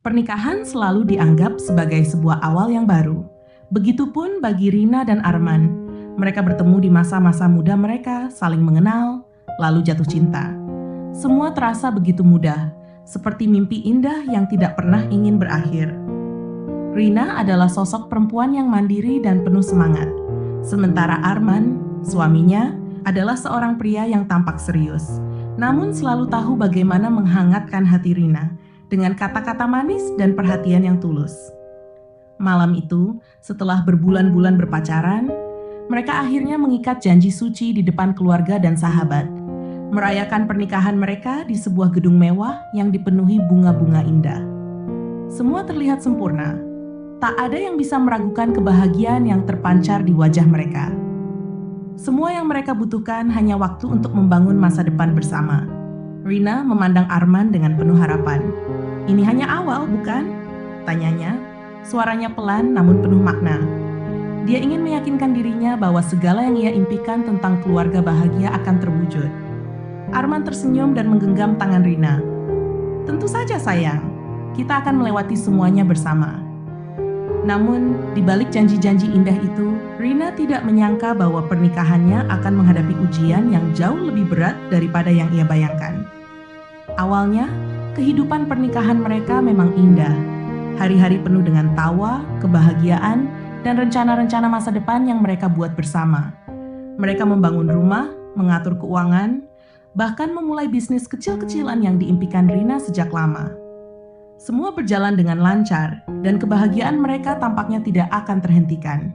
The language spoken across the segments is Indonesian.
Pernikahan selalu dianggap sebagai sebuah awal yang baru. Begitupun bagi Rina dan Arman. Mereka bertemu di masa-masa muda mereka, saling mengenal, lalu jatuh cinta. Semua terasa begitu mudah, seperti mimpi indah yang tidak pernah ingin berakhir. Rina adalah sosok perempuan yang mandiri dan penuh semangat. Sementara Arman, suaminya, adalah seorang pria yang tampak serius, namun selalu tahu bagaimana menghangatkan hati Rina dengan kata-kata manis dan perhatian yang tulus. Malam itu, setelah berbulan-bulan berpacaran, mereka akhirnya mengikat janji suci di depan keluarga dan sahabat, merayakan pernikahan mereka di sebuah gedung mewah yang dipenuhi bunga-bunga indah. Semua terlihat sempurna. Tak ada yang bisa meragukan kebahagiaan yang terpancar di wajah mereka. Semua yang mereka butuhkan hanya waktu untuk membangun masa depan bersama. Rina memandang Arman dengan penuh harapan. "Ini hanya awal, bukan?" tanyanya. Suaranya pelan namun penuh makna. Dia ingin meyakinkan dirinya bahwa segala yang ia impikan tentang keluarga bahagia akan terwujud. Arman tersenyum dan menggenggam tangan Rina. "Tentu saja sayang, kita akan melewati semuanya bersama." Namun, di balik janji-janji indah itu, Rina tidak menyangka bahwa pernikahannya akan menghadapi ujian yang jauh lebih berat daripada yang ia bayangkan. Awalnya, kehidupan pernikahan mereka memang indah. Hari-hari penuh dengan tawa, kebahagiaan, dan rencana-rencana masa depan yang mereka buat bersama. Mereka membangun rumah, mengatur keuangan, bahkan memulai bisnis kecil-kecilan yang diimpikan Rina sejak lama. Semua berjalan dengan lancar, dan kebahagiaan mereka tampaknya tidak akan terhentikan.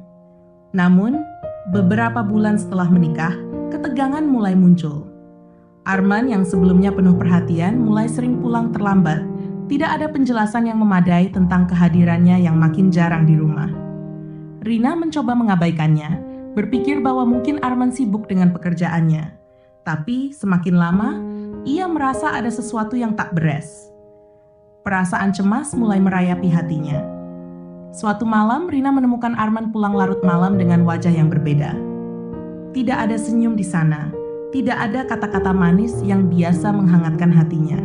Namun, beberapa bulan setelah menikah, ketegangan mulai muncul. Arman yang sebelumnya penuh perhatian mulai sering pulang terlambat. Tidak ada penjelasan yang memadai tentang kehadirannya yang makin jarang di rumah. Rina mencoba mengabaikannya, berpikir bahwa mungkin Arman sibuk dengan pekerjaannya. Tapi semakin lama, ia merasa ada sesuatu yang tak beres. Perasaan cemas mulai merayapi hatinya. Suatu malam, Rina menemukan Arman pulang larut malam dengan wajah yang berbeda. Tidak ada senyum di sana, tidak ada kata-kata manis yang biasa menghangatkan hatinya.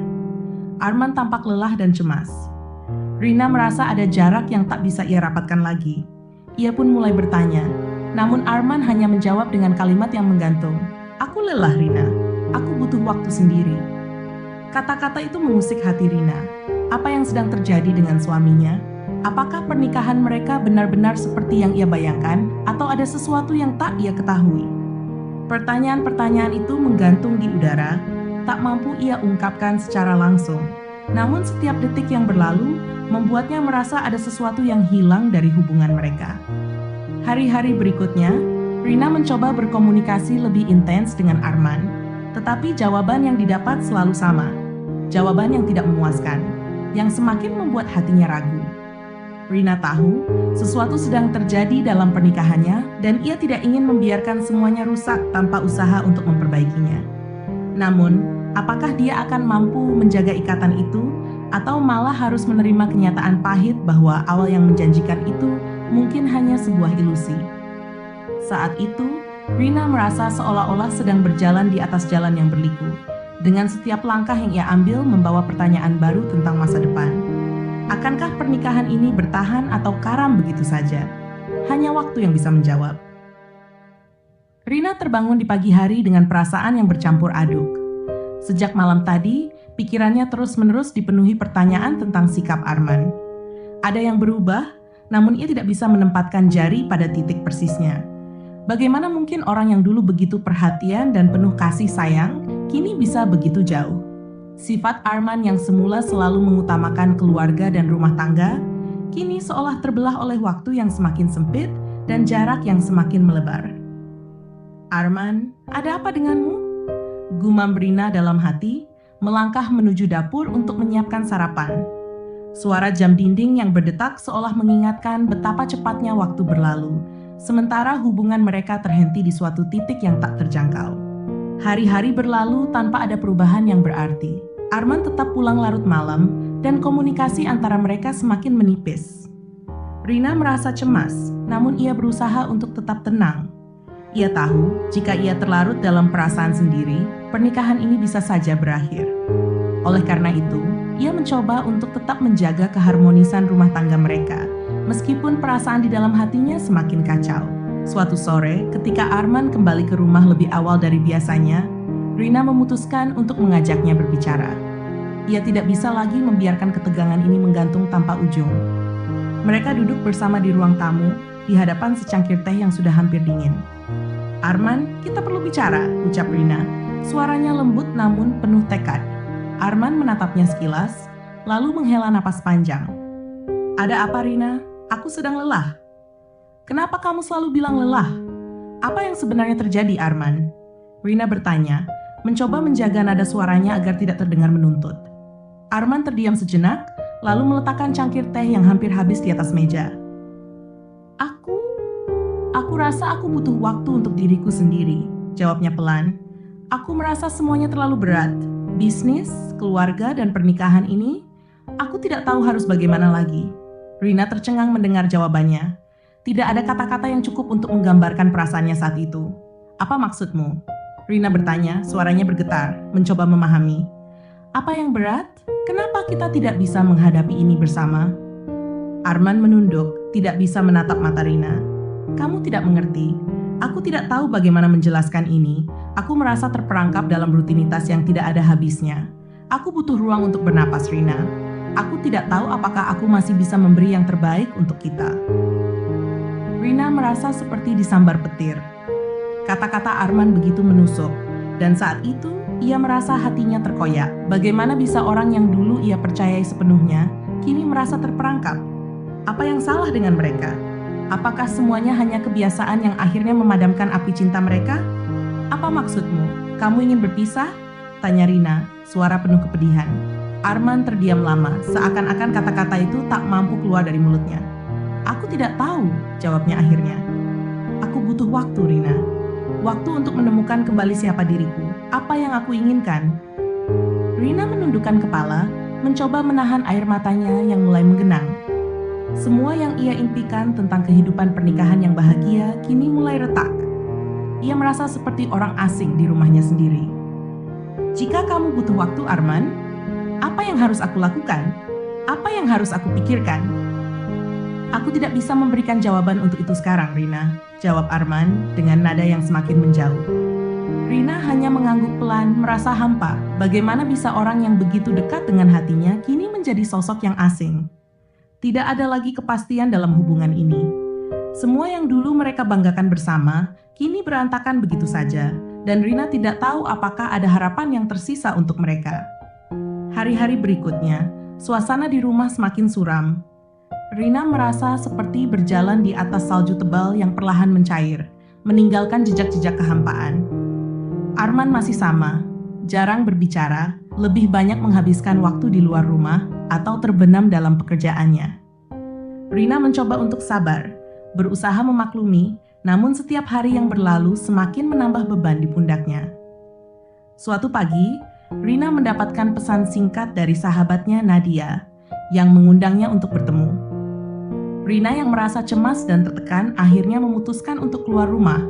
Arman tampak lelah dan cemas. Rina merasa ada jarak yang tak bisa ia rapatkan lagi. Ia pun mulai bertanya, namun Arman hanya menjawab dengan kalimat yang menggantung. "Aku lelah, Rina. Aku butuh waktu sendiri." Kata-kata itu mengusik hati Rina. Apa yang sedang terjadi dengan suaminya? Apakah pernikahan mereka benar-benar seperti yang ia bayangkan, atau ada sesuatu yang tak ia ketahui? Pertanyaan-pertanyaan itu menggantung di udara, tak mampu ia ungkapkan secara langsung. Namun setiap detik yang berlalu, membuatnya merasa ada sesuatu yang hilang dari hubungan mereka. Hari-hari berikutnya, Rina mencoba berkomunikasi lebih intens dengan Arman, tetapi jawaban yang didapat selalu sama. Jawaban yang tidak memuaskan, yang semakin membuat hatinya ragu. Rina tahu sesuatu sedang terjadi dalam pernikahannya dan ia tidak ingin membiarkan semuanya rusak tanpa usaha untuk memperbaikinya. Namun, apakah dia akan mampu menjaga ikatan itu atau malah harus menerima kenyataan pahit bahwa awal yang menjanjikan itu mungkin hanya sebuah ilusi? Saat itu, Rina merasa seolah-olah sedang berjalan di atas jalan yang berliku. Dengan setiap langkah yang ia ambil membawa pertanyaan baru tentang masa depan. Akankah pernikahan ini bertahan atau karam begitu saja? Hanya waktu yang bisa menjawab. Rina terbangun di pagi hari dengan perasaan yang bercampur aduk. Sejak malam tadi, pikirannya terus-menerus dipenuhi pertanyaan tentang sikap Arman. Ada yang berubah, namun ia tidak bisa menempatkan jari pada titik persisnya. Bagaimana mungkin orang yang dulu begitu perhatian dan penuh kasih sayang, kini bisa begitu jauh? Sifat Arman yang semula selalu mengutamakan keluarga dan rumah tangga, kini seolah terbelah oleh waktu yang semakin sempit dan jarak yang semakin melebar. "Arman, ada apa denganmu?" gumam Rina dalam hati, melangkah menuju dapur untuk menyiapkan sarapan. Suara jam dinding yang berdetak seolah mengingatkan betapa cepatnya waktu berlalu, sementara hubungan mereka terhenti di suatu titik yang tak terjangkau. Hari-hari berlalu tanpa ada perubahan yang berarti. Arman tetap pulang larut malam dan komunikasi antara mereka semakin menipis. Rina merasa cemas, namun ia berusaha untuk tetap tenang. Ia tahu jika ia terlarut dalam perasaan sendiri, pernikahan ini bisa saja berakhir. Oleh karena itu, Ia mencoba untuk tetap menjaga keharmonisan rumah tangga mereka, meskipun perasaan di dalam hatinya semakin kacau. Suatu sore, ketika Arman kembali ke rumah lebih awal dari biasanya, Rina memutuskan untuk mengajaknya berbicara. Ia tidak bisa lagi membiarkan ketegangan ini menggantung tanpa ujung. Mereka duduk bersama di ruang tamu, di hadapan secangkir teh yang sudah hampir dingin. "Arman, kita perlu bicara," ucap Rina. Suaranya lembut namun penuh tekad. Arman menatapnya sekilas, lalu menghela napas panjang. "Ada apa, Rina? Aku sedang lelah." "Kenapa kamu selalu bilang lelah? Apa yang sebenarnya terjadi, Arman?" Rina bertanya, mencoba menjaga nada suaranya agar tidak terdengar menuntut. Arman terdiam sejenak, lalu meletakkan cangkir teh yang hampir habis di atas meja. Aku rasa aku butuh waktu untuk diriku sendiri," jawabnya pelan. "Aku merasa semuanya terlalu berat. Bisnis, keluarga, dan pernikahan ini, aku tidak tahu harus bagaimana lagi." Rina tercengang mendengar jawabannya. Tidak ada kata-kata yang cukup untuk menggambarkan perasaannya saat itu. "Apa maksudmu?" Rina bertanya, suaranya bergetar, mencoba memahami. "Apa yang berat? Kenapa kita tidak bisa menghadapi ini bersama?" Arman menunduk, tidak bisa menatap mata Rina. "Kamu tidak mengerti. Aku tidak tahu bagaimana menjelaskan ini. Aku merasa terperangkap dalam rutinitas yang tidak ada habisnya. Aku butuh ruang untuk bernapas, Rina. Aku tidak tahu apakah aku masih bisa memberi yang terbaik untuk kita." Rina merasa seperti disambar petir. Kata-kata Arman begitu menusuk, dan saat itu ia merasa hatinya terkoyak. Bagaimana bisa orang yang dulu ia percayai sepenuhnya, kini merasa terperangkap? Apa yang salah dengan mereka? Apakah semuanya hanya kebiasaan yang akhirnya memadamkan api cinta mereka? "Apa maksudmu? Kamu ingin berpisah?" tanya Rina, suara penuh kepedihan. Arman terdiam lama, seakan-akan kata-kata itu tak mampu keluar dari mulutnya. "Aku tidak tahu," jawabnya akhirnya. "Aku butuh waktu, Rina. Waktu untuk menemukan kembali siapa diriku, apa yang aku inginkan." Rina menundukkan kepala, mencoba menahan air matanya yang mulai menggenang. Semua yang ia impikan tentang kehidupan pernikahan yang bahagia kini mulai retak. Ia merasa seperti orang asing di rumahnya sendiri. "Jika kamu butuh waktu, Arman, apa yang harus aku lakukan? Apa yang harus aku pikirkan?" "Aku tidak bisa memberikan jawaban untuk itu sekarang, Rina," jawab Arman dengan nada yang semakin menjauh. Rina hanya mengangguk pelan, merasa hampa. Bagaimana bisa orang yang begitu dekat dengan hatinya kini menjadi sosok yang asing? Tidak ada lagi kepastian dalam hubungan ini. Semua yang dulu mereka banggakan bersama, kini berantakan begitu saja, dan Rina tidak tahu apakah ada harapan yang tersisa untuk mereka. Hari-hari berikutnya, suasana di rumah semakin suram. Rina merasa seperti berjalan di atas salju tebal yang perlahan mencair, meninggalkan jejak-jejak kehampaan. Arman masih sama, jarang berbicara, lebih banyak menghabiskan waktu di luar rumah atau terbenam dalam pekerjaannya. Rina mencoba untuk sabar, berusaha memaklumi, namun setiap hari yang berlalu semakin menambah beban di pundaknya. Suatu pagi, Rina mendapatkan pesan singkat dari sahabatnya Nadia yang mengundangnya untuk bertemu. Rina yang merasa cemas dan tertekan akhirnya memutuskan untuk keluar rumah,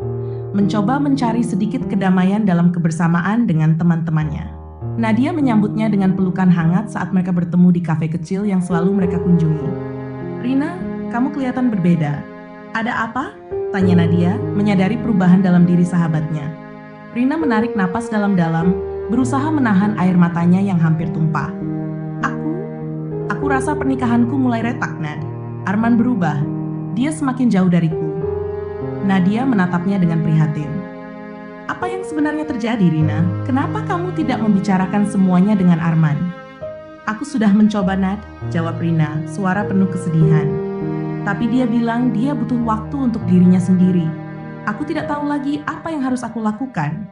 mencoba mencari sedikit kedamaian dalam kebersamaan dengan teman-temannya. Nadia menyambutnya dengan pelukan hangat saat mereka bertemu di kafe kecil yang selalu mereka kunjungi. "Rina, kamu kelihatan berbeda. Ada apa?" tanya Nadia, menyadari perubahan dalam diri sahabatnya. Rina menarik napas dalam-dalam, berusaha menahan air matanya yang hampir tumpah. Aku rasa pernikahanku mulai retak, Nad. Arman berubah. Dia semakin jauh dariku." Nadia menatapnya dengan prihatin. "Apa yang sebenarnya terjadi, Rina? Kenapa kamu tidak membicarakan semuanya dengan Arman?" "Aku sudah mencoba, Nad," jawab Rina, suara penuh kesedihan. "Tapi dia bilang dia butuh waktu untuk dirinya sendiri. Aku tidak tahu lagi apa yang harus aku lakukan."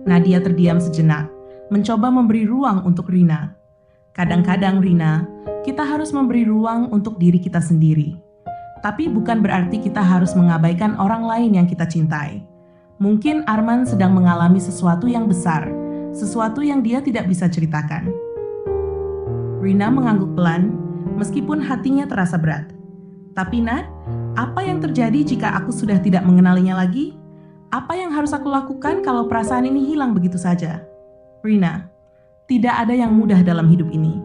Nadia terdiam sejenak, mencoba memberi ruang untuk Rina. Kadang-kadang, Rina, kita harus memberi ruang untuk diri kita sendiri. Tapi bukan berarti kita harus mengabaikan orang lain yang kita cintai. Mungkin Arman sedang mengalami sesuatu yang besar, sesuatu yang dia tidak bisa ceritakan. Rina mengangguk pelan, meskipun hatinya terasa berat. "Tapi Nad, apa yang terjadi jika aku sudah tidak mengenalinya lagi? Apa yang harus aku lakukan kalau perasaan ini hilang begitu saja?" "Rina, tidak ada yang mudah dalam hidup ini.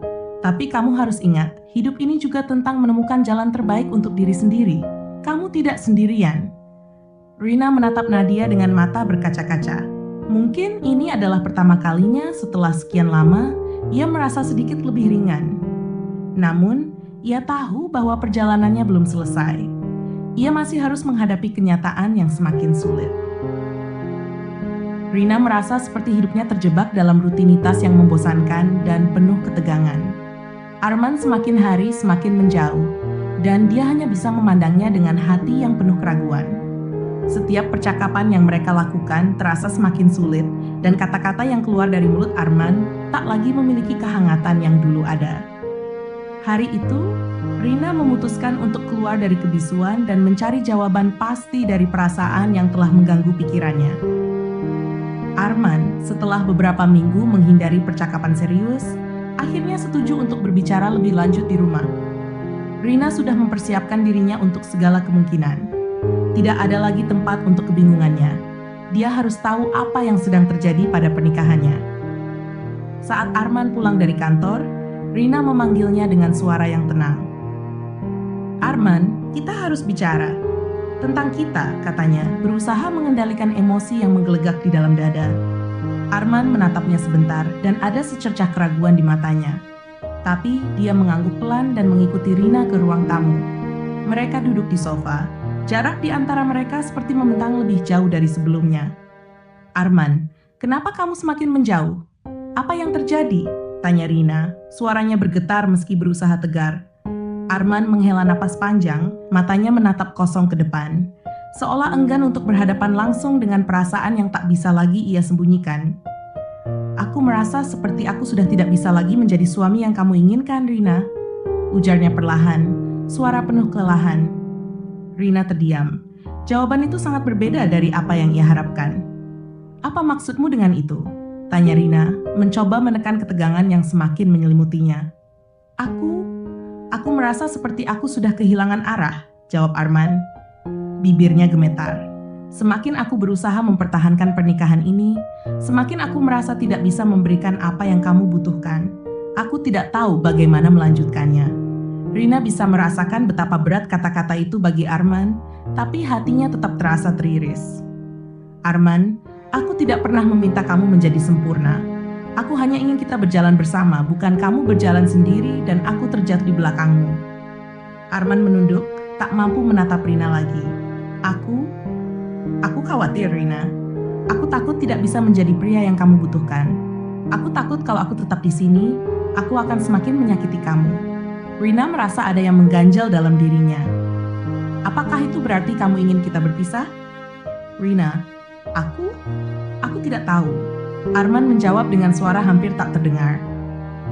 Tapi kamu harus ingat, hidup ini juga tentang menemukan jalan terbaik untuk diri sendiri. Kamu tidak sendirian. Rina menatap Nadia dengan mata berkaca-kaca. Mungkin ini adalah pertama kalinya setelah sekian lama, ia merasa sedikit lebih ringan. Namun, ia tahu bahwa perjalanannya belum selesai. Ia masih harus menghadapi kenyataan yang semakin sulit. Rina merasa seperti hidupnya terjebak dalam rutinitas yang membosankan dan penuh ketegangan. Arman semakin hari semakin menjauh, dan dia hanya bisa memandangnya dengan hati yang penuh keraguan. Setiap percakapan yang mereka lakukan terasa semakin sulit, dan kata-kata yang keluar dari mulut Arman tak lagi memiliki kehangatan yang dulu ada. Hari itu, Rina memutuskan untuk keluar dari kebisuan dan mencari jawaban pasti dari perasaan yang telah mengganggu pikirannya. Arman, setelah beberapa minggu menghindari percakapan serius, akhirnya setuju untuk berbicara lebih lanjut di rumah. Rina sudah mempersiapkan dirinya untuk segala kemungkinan. Tidak ada lagi tempat untuk kebingungannya. Dia harus tahu apa yang sedang terjadi pada pernikahannya. Saat Arman pulang dari kantor, Rina memanggilnya dengan suara yang tenang. "Arman, kita harus bicara. Tentang kita," katanya, berusaha mengendalikan emosi yang menggelegak di dalam dada. Arman menatapnya sebentar dan ada secercah keraguan di matanya. Tapi dia mengangguk pelan dan mengikuti Rina ke ruang tamu. Mereka duduk di sofa. Jarak di antara mereka seperti membentang lebih jauh dari sebelumnya. "Arman, kenapa kamu semakin menjauh? Apa yang terjadi?" tanya Rina. Suaranya bergetar meski berusaha tegar. Arman menghela napas panjang, matanya menatap kosong ke depan, seolah enggan untuk berhadapan langsung dengan perasaan yang tak bisa lagi ia sembunyikan. "Aku merasa seperti aku sudah tidak bisa lagi menjadi suami yang kamu inginkan, Rina," ujarnya perlahan, suara penuh kelelahan. Rina terdiam. Jawaban itu sangat berbeda dari apa yang ia harapkan. "Apa maksudmu dengan itu?" tanya Rina, mencoba menekan ketegangan yang semakin menyelimutinya. Aku merasa seperti aku sudah kehilangan arah," jawab Arman. Bibirnya gemetar. "Semakin aku berusaha mempertahankan pernikahan ini, semakin aku merasa tidak bisa memberikan apa yang kamu butuhkan. Aku tidak tahu bagaimana melanjutkannya." Rina bisa merasakan betapa berat kata-kata itu bagi Arman, tapi hatinya tetap terasa teriris. "Arman, aku tidak pernah meminta kamu menjadi sempurna. Aku hanya ingin kita berjalan bersama, bukan kamu berjalan sendiri dan aku terjatuh di belakangmu." Arman menunduk, tak mampu menatap Rina lagi. Aku khawatir, Rina. Aku takut tidak bisa menjadi pria yang kamu butuhkan. Aku takut kalau aku tetap di sini, aku akan semakin menyakiti kamu." Rina merasa ada yang mengganjal dalam dirinya. "Apakah itu berarti kamu ingin kita berpisah?" "Rina, aku tidak tahu." Arman menjawab dengan suara hampir tak terdengar.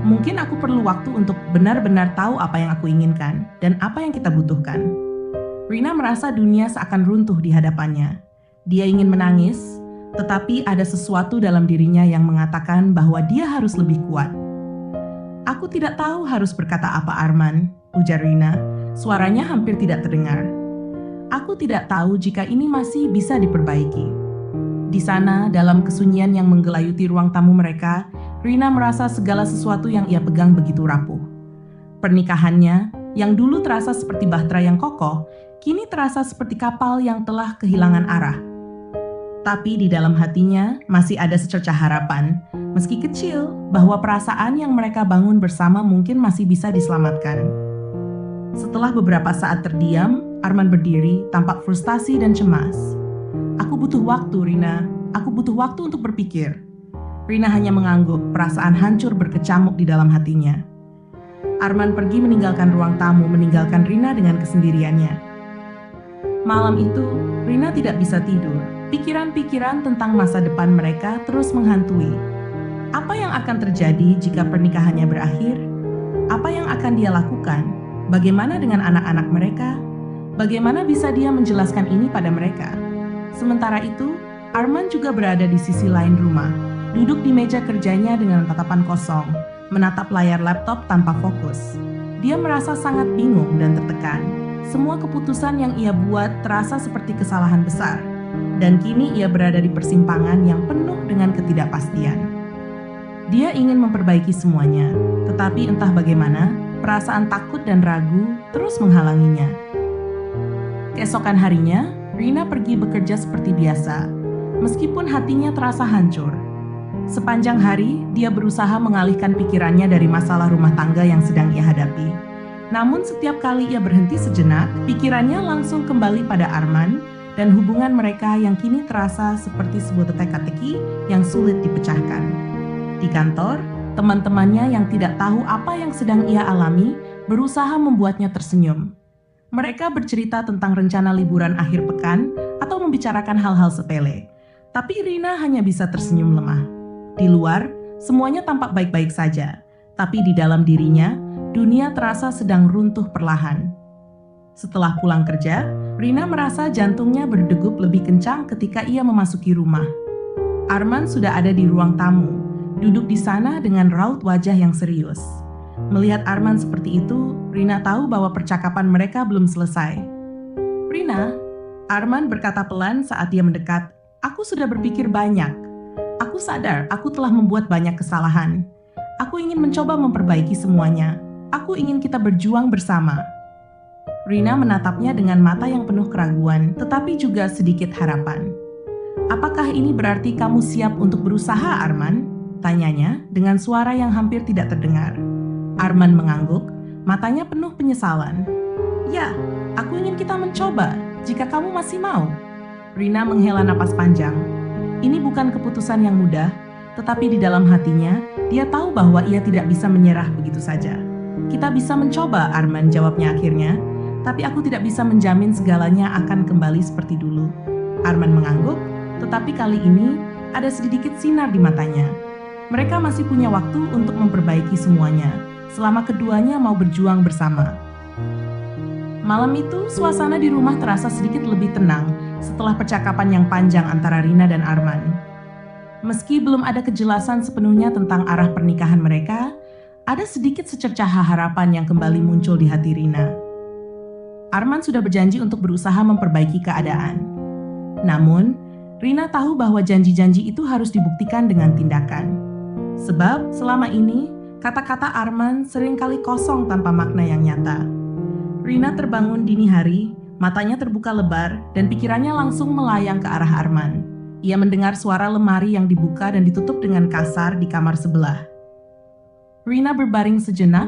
"Mungkin aku perlu waktu untuk benar-benar tahu apa yang aku inginkan dan apa yang kita butuhkan." Rina merasa dunia seakan runtuh di hadapannya. Dia ingin menangis, tetapi ada sesuatu dalam dirinya yang mengatakan bahwa dia harus lebih kuat. "Aku tidak tahu harus berkata apa, Arman," ujar Rina. Suaranya hampir tidak terdengar. "Aku tidak tahu jika ini masih bisa diperbaiki." Di sana, dalam kesunyian yang menggelayuti ruang tamu mereka, Rina merasa segala sesuatu yang ia pegang begitu rapuh. Pernikahannya, yang dulu terasa seperti bahtera yang kokoh, kini terasa seperti kapal yang telah kehilangan arah. Tapi di dalam hatinya masih ada secercah harapan, meski kecil, bahwa perasaan yang mereka bangun bersama mungkin masih bisa diselamatkan. Setelah beberapa saat terdiam, Arman berdiri, tampak frustasi dan cemas. "Aku butuh waktu, Rina. Aku butuh waktu untuk berpikir." Rina hanya mengangguk, perasaan hancur berkecamuk di dalam hatinya. Arman pergi meninggalkan ruang tamu, meninggalkan Rina dengan kesendiriannya. Malam itu, Rina tidak bisa tidur. Pikiran-pikiran tentang masa depan mereka terus menghantui. Apa yang akan terjadi jika pernikahannya berakhir? Apa yang akan dia lakukan? Bagaimana dengan anak-anak mereka? Bagaimana bisa dia menjelaskan ini pada mereka? Sementara itu, Arman juga berada di sisi lain rumah, duduk di meja kerjanya dengan tatapan kosong, menatap layar laptop tanpa fokus. Dia merasa sangat bingung dan tertekan. Semua keputusan yang ia buat terasa seperti kesalahan besar. Dan kini ia berada di persimpangan yang penuh dengan ketidakpastian. Dia ingin memperbaiki semuanya, tetapi entah bagaimana, perasaan takut dan ragu terus menghalanginya. Keesokan harinya, Rina pergi bekerja seperti biasa, meskipun hatinya terasa hancur. Sepanjang hari, dia berusaha mengalihkan pikirannya dari masalah rumah tangga yang sedang ia hadapi. Namun setiap kali ia berhenti sejenak, pikirannya langsung kembali pada Arman dan hubungan mereka yang kini terasa seperti sebuah teka-teki yang sulit dipecahkan. Di kantor, teman-temannya yang tidak tahu apa yang sedang ia alami berusaha membuatnya tersenyum. Mereka bercerita tentang rencana liburan akhir pekan atau membicarakan hal-hal sepele. Tapi Rina hanya bisa tersenyum lemah. Di luar, semuanya tampak baik-baik saja. Tapi di dalam dirinya, dunia terasa sedang runtuh perlahan. Setelah pulang kerja, Rina merasa jantungnya berdegup lebih kencang ketika ia memasuki rumah. Arman sudah ada di ruang tamu, duduk di sana dengan raut wajah yang serius. Melihat Arman seperti itu, Rina tahu bahwa percakapan mereka belum selesai. "Rina," Arman berkata pelan saat dia mendekat, "aku sudah berpikir banyak. Aku sadar aku telah membuat banyak kesalahan. Aku ingin mencoba memperbaiki semuanya. Aku ingin kita berjuang bersama." Rina menatapnya dengan mata yang penuh keraguan, tetapi juga sedikit harapan. "Apakah ini berarti kamu siap untuk berusaha, Arman?" tanyanya dengan suara yang hampir tidak terdengar. Arman mengangguk, matanya penuh penyesalan. "Ya, aku ingin kita mencoba, jika kamu masih mau." Rina menghela napas panjang. Ini bukan keputusan yang mudah, tetapi di dalam hatinya, dia tahu bahwa ia tidak bisa menyerah begitu saja. "Kita bisa mencoba," Arman jawabnya akhirnya, "tapi aku tidak bisa menjamin segalanya akan kembali seperti dulu." Arman mengangguk, tetapi kali ini ada sedikit sinar di matanya. Mereka masih punya waktu untuk memperbaiki semuanya, selama keduanya mau berjuang bersama. Malam itu, suasana di rumah terasa sedikit lebih tenang setelah percakapan yang panjang antara Rina dan Arman. Meski belum ada kejelasan sepenuhnya tentang arah pernikahan mereka, ada sedikit secercah harapan yang kembali muncul di hati Rina. Arman sudah berjanji untuk berusaha memperbaiki keadaan. Namun, Rina tahu bahwa janji-janji itu harus dibuktikan dengan tindakan. Sebab selama ini, kata-kata Arman seringkali kosong tanpa makna yang nyata. Rina terbangun dini hari, matanya terbuka lebar, dan pikirannya langsung melayang ke arah Arman. Ia mendengar suara lemari yang dibuka dan ditutup dengan kasar di kamar sebelah. Rina berbaring sejenak,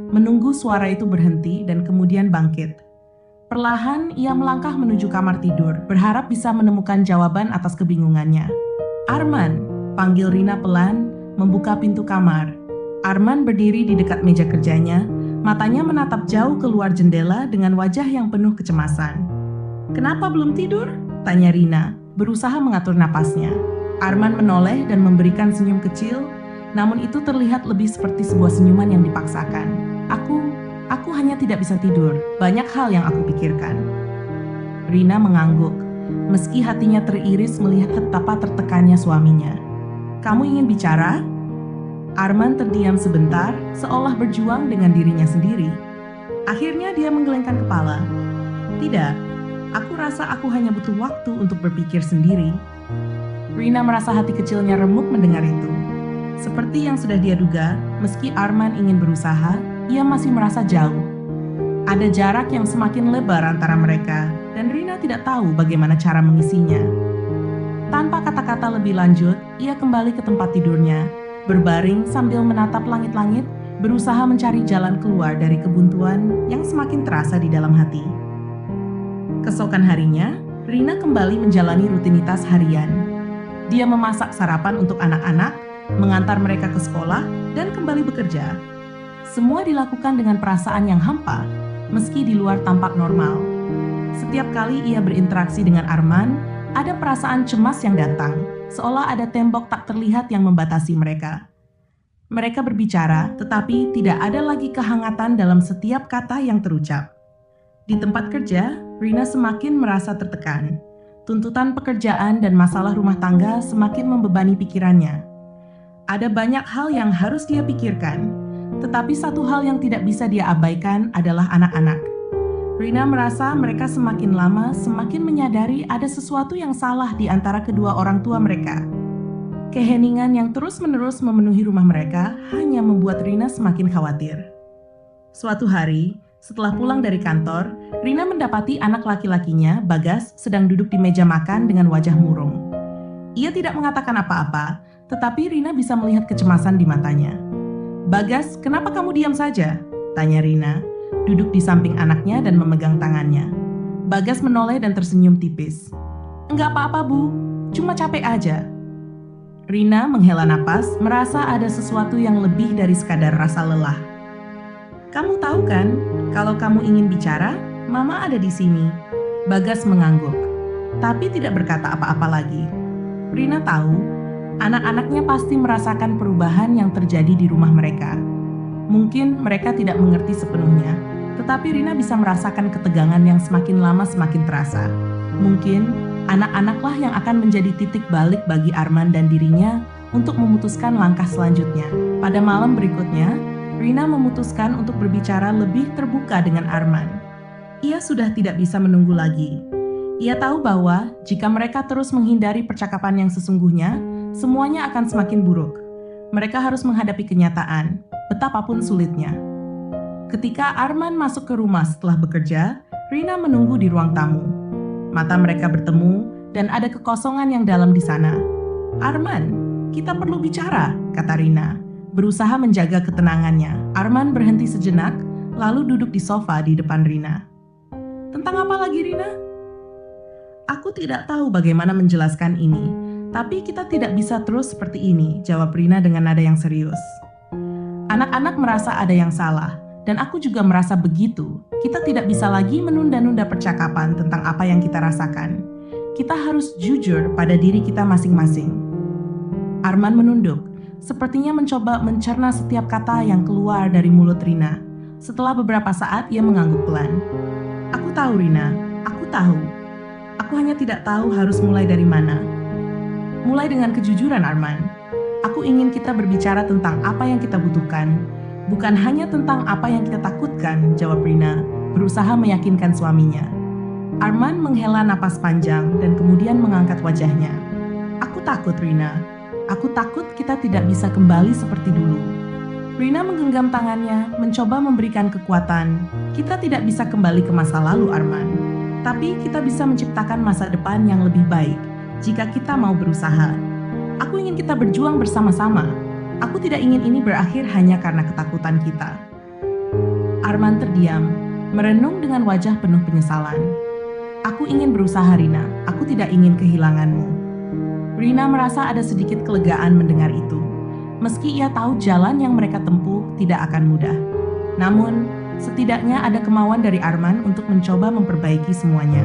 menunggu suara itu berhenti dan kemudian bangkit. Perlahan, ia melangkah menuju kamar tidur, berharap bisa menemukan jawaban atas kebingungannya. "Arman," panggil Rina pelan, membuka pintu kamar. Arman berdiri di dekat meja kerjanya, matanya menatap jauh keluar jendela dengan wajah yang penuh kecemasan. "Kenapa belum tidur?" tanya Rina, berusaha mengatur napasnya. Arman menoleh dan memberikan senyum kecil, namun itu terlihat lebih seperti sebuah senyuman yang dipaksakan. Aku hanya tidak bisa tidur, banyak hal yang aku pikirkan." Rina mengangguk, meski hatinya teriris melihat betapa tertekannya suaminya. "Kamu ingin bicara?" Arman terdiam sebentar, seolah berjuang dengan dirinya sendiri. Akhirnya dia menggelengkan kepala. "Tidak, aku rasa aku hanya butuh waktu untuk berpikir sendiri." Rina merasa hati kecilnya remuk mendengar itu. Seperti yang sudah dia duga, meski Arman ingin berusaha, ia masih merasa jauh. Ada jarak yang semakin lebar antara mereka, dan Rina tidak tahu bagaimana cara mengisinya. Tanpa kata-kata lebih lanjut, ia kembali ke tempat tidurnya, berbaring sambil menatap langit-langit, berusaha mencari jalan keluar dari kebuntuan yang semakin terasa di dalam hati. Keesokan harinya, Rina kembali menjalani rutinitas harian. Dia memasak sarapan untuk anak-anak, mengantar mereka ke sekolah, dan kembali bekerja. Semua dilakukan dengan perasaan yang hampa, meski di luar tampak normal. Setiap kali ia berinteraksi dengan Arman, ada perasaan cemas yang datang, seolah ada tembok tak terlihat yang membatasi mereka. Mereka berbicara, tetapi tidak ada lagi kehangatan dalam setiap kata yang terucap. Di tempat kerja, Rina semakin merasa tertekan. Tuntutan pekerjaan dan masalah rumah tangga semakin membebani pikirannya. Ada banyak hal yang harus dia pikirkan, tetapi satu hal yang tidak bisa dia abaikan adalah anak-anak. Rina merasa mereka semakin lama semakin menyadari ada sesuatu yang salah di antara kedua orang tua mereka. Keheningan yang terus-menerus memenuhi rumah mereka hanya membuat Rina semakin khawatir. Suatu hari, setelah pulang dari kantor, Rina mendapati anak laki-lakinya, Bagas, sedang duduk di meja makan dengan wajah murung. Ia tidak mengatakan apa-apa, tetapi Rina bisa melihat kecemasan di matanya. "Bagas, kenapa kamu diam saja?" tanya Rina, duduk di samping anaknya dan memegang tangannya. Bagas menoleh dan tersenyum tipis. "Enggak apa-apa, Bu. Cuma capek aja." Rina menghela napas, merasa ada sesuatu yang lebih dari sekadar rasa lelah. "Kamu tahu kan, kalau kamu ingin bicara, Mama ada di sini." Bagas mengangguk, tapi tidak berkata apa-apa lagi. Rina tahu, anak-anaknya pasti merasakan perubahan yang terjadi di rumah mereka. Mungkin mereka tidak mengerti sepenuhnya, tetapi Rina bisa merasakan ketegangan yang semakin lama semakin terasa. Mungkin anak-anaklah yang akan menjadi titik balik bagi Arman dan dirinya untuk memutuskan langkah selanjutnya. Pada malam berikutnya, Rina memutuskan untuk berbicara lebih terbuka dengan Arman. Ia sudah tidak bisa menunggu lagi. Ia tahu bahwa jika mereka terus menghindari percakapan yang sesungguhnya, semuanya akan semakin buruk. Mereka harus menghadapi kenyataan, betapapun sulitnya. Ketika Arman masuk ke rumah setelah bekerja, Rina menunggu di ruang tamu. Mata mereka bertemu dan ada kekosongan yang dalam di sana. "Arman, kita perlu bicara," kata Rina, berusaha menjaga ketenangannya. Arman berhenti sejenak, lalu duduk di sofa di depan Rina. "Tentang apa lagi, Rina?" "Aku tidak tahu bagaimana menjelaskan ini, tapi kita tidak bisa terus seperti ini," jawab Rina dengan nada yang serius. "Anak-anak merasa ada yang salah, dan aku juga merasa begitu. Kita tidak bisa lagi menunda-nunda percakapan tentang apa yang kita rasakan. Kita harus jujur pada diri kita masing-masing." Arman menunduk, sepertinya mencoba mencerna setiap kata yang keluar dari mulut Rina. Setelah beberapa saat, ia mengangguk pelan. "Aku tahu, Rina. Aku tahu. Aku hanya tidak tahu harus mulai dari mana." "Mulai dengan kejujuran, Arman. Aku ingin kita berbicara tentang apa yang kita butuhkan, bukan hanya tentang apa yang kita takutkan," jawab Rina, berusaha meyakinkan suaminya. Arman menghela napas panjang dan kemudian mengangkat wajahnya. "Aku takut, Rina. Aku takut kita tidak bisa kembali seperti dulu." Rina menggenggam tangannya, mencoba memberikan kekuatan. "Kita tidak bisa kembali ke masa lalu, Arman. Tapi kita bisa menciptakan masa depan yang lebih baik jika kita mau berusaha. Aku ingin kita berjuang bersama-sama. Aku tidak ingin ini berakhir hanya karena ketakutan kita." Arman terdiam, merenung dengan wajah penuh penyesalan. "Aku ingin berusaha, Rina. Aku tidak ingin kehilanganmu." Rina merasa ada sedikit kelegaan mendengar itu. Meski ia tahu jalan yang mereka tempuh tidak akan mudah. Namun, setidaknya ada kemauan dari Arman untuk mencoba memperbaiki semuanya.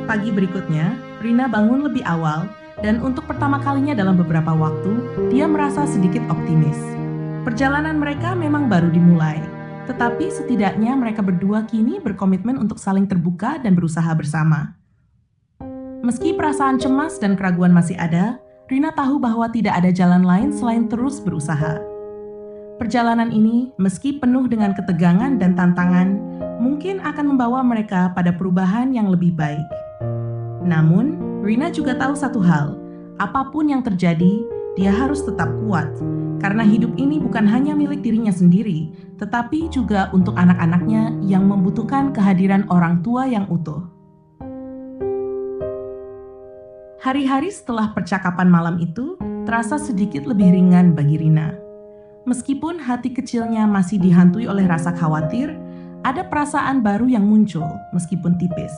Pagi berikutnya, Rina bangun lebih awal dan untuk pertama kalinya dalam beberapa waktu, dia merasa sedikit optimis. Perjalanan mereka memang baru dimulai, tetapi setidaknya mereka berdua kini berkomitmen untuk saling terbuka dan berusaha bersama. Meski perasaan cemas dan keraguan masih ada, Rina tahu bahwa tidak ada jalan lain selain terus berusaha. Perjalanan ini, meski penuh dengan ketegangan dan tantangan, mungkin akan membawa mereka pada perubahan yang lebih baik. Namun, Rina juga tahu satu hal, apapun yang terjadi, dia harus tetap kuat, karena hidup ini bukan hanya milik dirinya sendiri, tetapi juga untuk anak-anaknya yang membutuhkan kehadiran orang tua yang utuh. Hari-hari setelah percakapan malam itu terasa sedikit lebih ringan bagi Rina. Meskipun hati kecilnya masih dihantui oleh rasa khawatir, ada perasaan baru yang muncul meskipun tipis.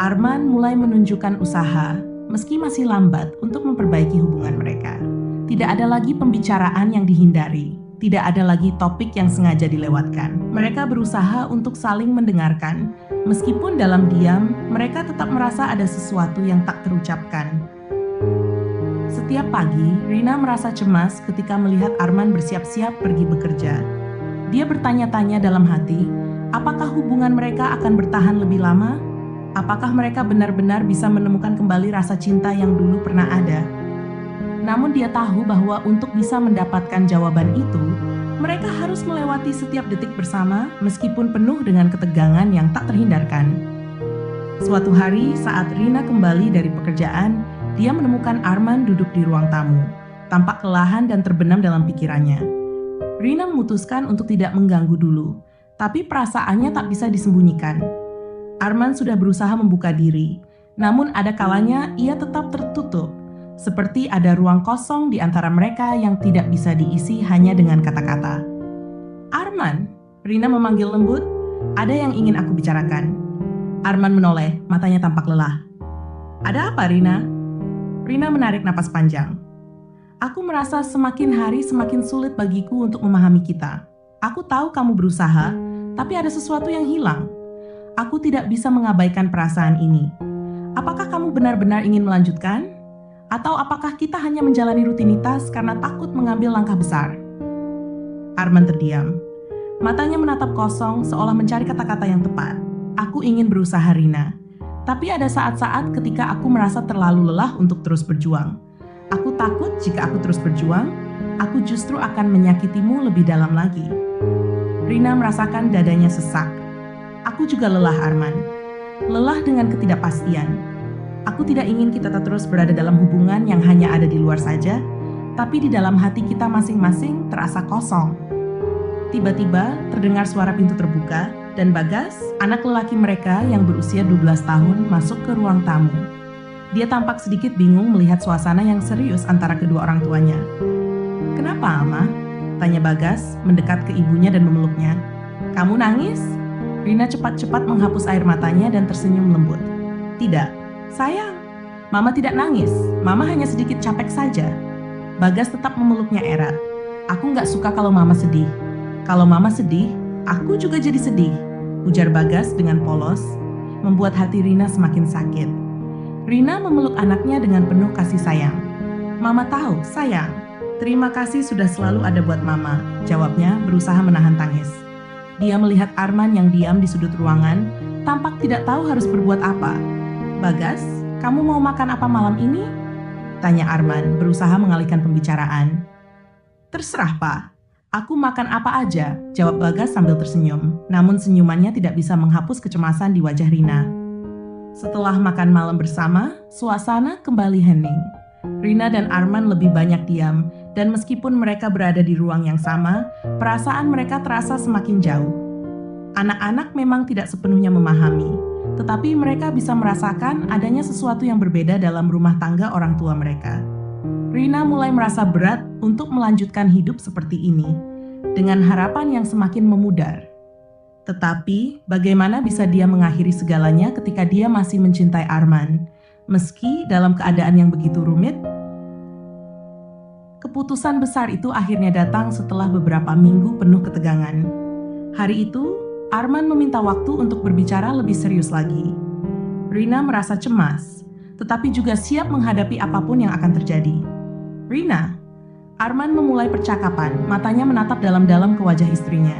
Arman mulai menunjukkan usaha, meski masih lambat untuk memperbaiki hubungan mereka. Tidak ada lagi pembicaraan yang dihindari, tidak ada lagi topik yang sengaja dilewatkan. Mereka berusaha untuk saling mendengarkan. Meskipun dalam diam, mereka tetap merasa ada sesuatu yang tak terucapkan. Setiap pagi, Rina merasa cemas ketika melihat Arman bersiap-siap pergi bekerja. Dia bertanya-tanya dalam hati, apakah hubungan mereka akan bertahan lebih lama? Apakah mereka benar-benar bisa menemukan kembali rasa cinta yang dulu pernah ada? Namun dia tahu bahwa untuk bisa mendapatkan jawaban itu, mereka harus melewati setiap detik bersama meskipun penuh dengan ketegangan yang tak terhindarkan. Suatu hari saat Rina kembali dari pekerjaan, Dia menemukan Arman duduk di ruang tamu, tampak kelelahan dan terbenam dalam pikirannya. Rina memutuskan untuk tidak mengganggu dulu, tapi perasaannya tak bisa disembunyikan. Arman sudah berusaha membuka diri, namun ada kalanya ia tetap tertutup, seperti ada ruang kosong di antara mereka yang tidak bisa diisi hanya dengan kata-kata. "Arman," Rina memanggil lembut, "ada yang ingin aku bicarakan." Arman menoleh, matanya tampak lelah. "Ada apa, Rina?" Rina menarik napas panjang. "Aku merasa semakin hari semakin sulit bagiku untuk memahami kita. Aku tahu kamu berusaha, tapi ada sesuatu yang hilang. Aku tidak bisa mengabaikan perasaan ini. Apakah kamu benar-benar ingin melanjutkan? Atau apakah kita hanya menjalani rutinitas karena takut mengambil langkah besar?" Arman terdiam. Matanya menatap kosong seolah mencari kata-kata yang tepat. "Aku ingin berusaha, Rina. Tapi ada saat-saat ketika aku merasa terlalu lelah untuk terus berjuang. Aku takut jika aku terus berjuang, aku justru akan menyakitimu lebih dalam lagi." Rina merasakan dadanya sesak. "Aku juga lelah, Arman. Lelah dengan ketidakpastian. Aku tidak ingin kita terus berada dalam hubungan yang hanya ada di luar saja, tapi di dalam hati kita masing-masing terasa kosong." Tiba-tiba terdengar suara pintu terbuka dan Bagas, anak lelaki mereka yang berusia 12 tahun, masuk ke ruang tamu. Dia tampak sedikit bingung melihat suasana yang serius antara kedua orang tuanya. "Kenapa, Ama?" tanya Bagas, mendekat ke ibunya dan memeluknya. "Kamu nangis?" Rina cepat-cepat menghapus air matanya dan tersenyum lembut. "Tidak, sayang. Mama tidak nangis. Mama hanya sedikit capek saja." Bagas tetap memeluknya erat. "Aku nggak suka kalau Mama sedih. Kalau Mama sedih, aku juga jadi sedih," ujar Bagas dengan polos, membuat hati Rina semakin sakit. Rina memeluk anaknya dengan penuh kasih sayang. "Mama tahu, sayang. Terima kasih sudah selalu ada buat Mama," jawabnya berusaha menahan tangis. Dia melihat Arman yang diam di sudut ruangan, tampak tidak tahu harus berbuat apa. "Bagas, kamu mau makan apa malam ini?" tanya Arman, berusaha mengalihkan pembicaraan. "Terserah, Pak. Aku makan apa aja," jawab Bagas sambil tersenyum. Namun senyumannya tidak bisa menghapus kecemasan di wajah Rina. Setelah makan malam bersama, suasana kembali hening. Rina dan Arman lebih banyak diam, dan meskipun mereka berada di ruang yang sama, perasaan mereka terasa semakin jauh. Anak-anak memang tidak sepenuhnya memahami, tetapi mereka bisa merasakan adanya sesuatu yang berbeda dalam rumah tangga orang tua mereka. Rina mulai merasa berat untuk melanjutkan hidup seperti ini, dengan harapan yang semakin memudar. Tetapi, bagaimana bisa dia mengakhiri segalanya ketika dia masih mencintai Arman, meski dalam keadaan yang begitu rumit? Keputusan besar itu akhirnya datang setelah beberapa minggu penuh ketegangan. Hari itu, Arman meminta waktu untuk berbicara lebih serius lagi. Rina merasa cemas, tetapi juga siap menghadapi apapun yang akan terjadi. "Rina," Arman memulai percakapan, matanya menatap dalam-dalam ke wajah istrinya.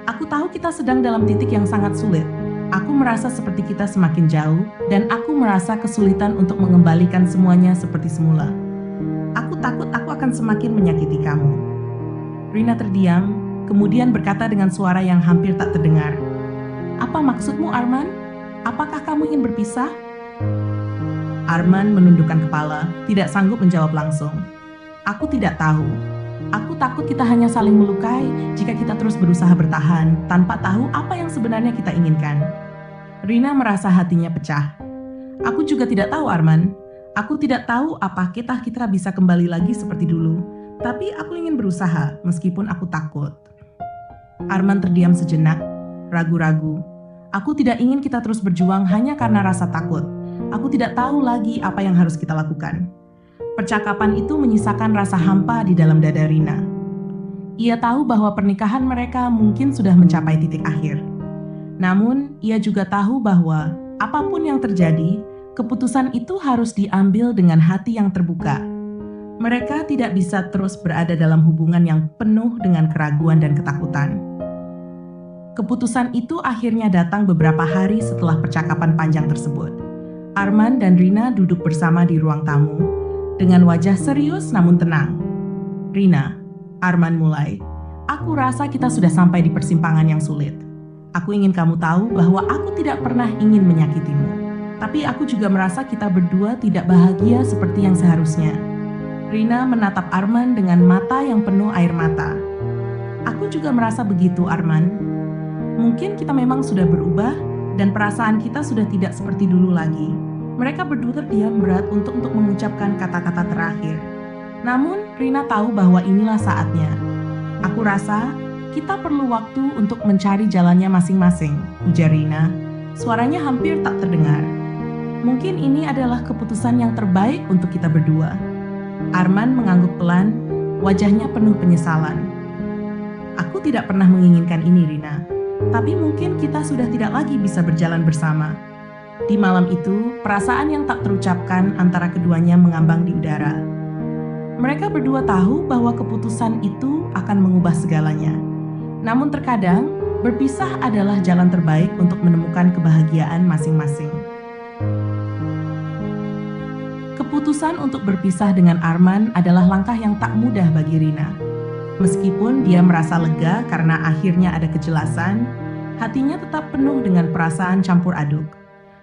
"Aku tahu kita sedang dalam titik yang sangat sulit. Aku merasa seperti kita semakin jauh, dan aku merasa kesulitan untuk mengembalikan semuanya seperti semula. Aku takut aku akan semakin menyakiti kamu." Rina terdiam, kemudian berkata dengan suara yang hampir tak terdengar. "Apa maksudmu, Arman? Apakah kamu ingin berpisah?" Arman menundukkan kepala, tidak sanggup menjawab langsung. "Aku tidak tahu. Aku takut kita hanya saling melukai jika kita terus berusaha bertahan tanpa tahu apa yang sebenarnya kita inginkan." Rina merasa hatinya pecah. "Aku juga tidak tahu, Arman. Aku tidak tahu apa kita bisa kembali lagi seperti dulu. Tapi aku ingin berusaha meskipun aku takut." Arman terdiam sejenak, ragu-ragu. "Aku tidak ingin kita terus berjuang hanya karena rasa takut. Aku tidak tahu lagi apa yang harus kita lakukan." Percakapan itu menyisakan rasa hampa di dalam dada Rina. Ia tahu bahwa pernikahan mereka mungkin sudah mencapai titik akhir. Namun, ia juga tahu bahwa apapun yang terjadi, keputusan itu harus diambil dengan hati yang terbuka. Mereka tidak bisa terus berada dalam hubungan yang penuh dengan keraguan dan ketakutan. Keputusan itu akhirnya datang beberapa hari setelah percakapan panjang tersebut. Arman dan Rina duduk bersama di ruang tamu, dengan wajah serius namun tenang. "Rina," Arman mulai, "aku rasa kita sudah sampai di persimpangan yang sulit. Aku ingin kamu tahu bahwa aku tidak pernah ingin menyakitimu. Tapi aku juga merasa kita berdua tidak bahagia seperti yang seharusnya. Rina menatap Arman dengan mata yang penuh air mata. Aku juga merasa begitu, Arman. Mungkin kita memang sudah berubah dan perasaan kita sudah tidak seperti dulu lagi. Mereka berdua terdiam berat untuk mengucapkan kata-kata terakhir. Namun, Rina tahu bahwa inilah saatnya. Aku rasa kita perlu waktu untuk mencari jalannya masing-masing, ujar Rina. Suaranya hampir tak terdengar. Mungkin ini adalah keputusan yang terbaik untuk kita berdua. Arman mengangguk pelan, wajahnya penuh penyesalan. Aku tidak pernah menginginkan ini, Rina. Tapi mungkin kita sudah tidak lagi bisa berjalan bersama. Di malam itu, perasaan yang tak terucapkan antara keduanya mengambang di udara. Mereka berdua tahu bahwa keputusan itu akan mengubah segalanya. Namun terkadang, berpisah adalah jalan terbaik untuk menemukan kebahagiaan masing-masing. Keputusan untuk berpisah dengan Arman adalah langkah yang tak mudah bagi Rina. Meskipun dia merasa lega karena akhirnya ada kejelasan, hatinya tetap penuh dengan perasaan campur aduk.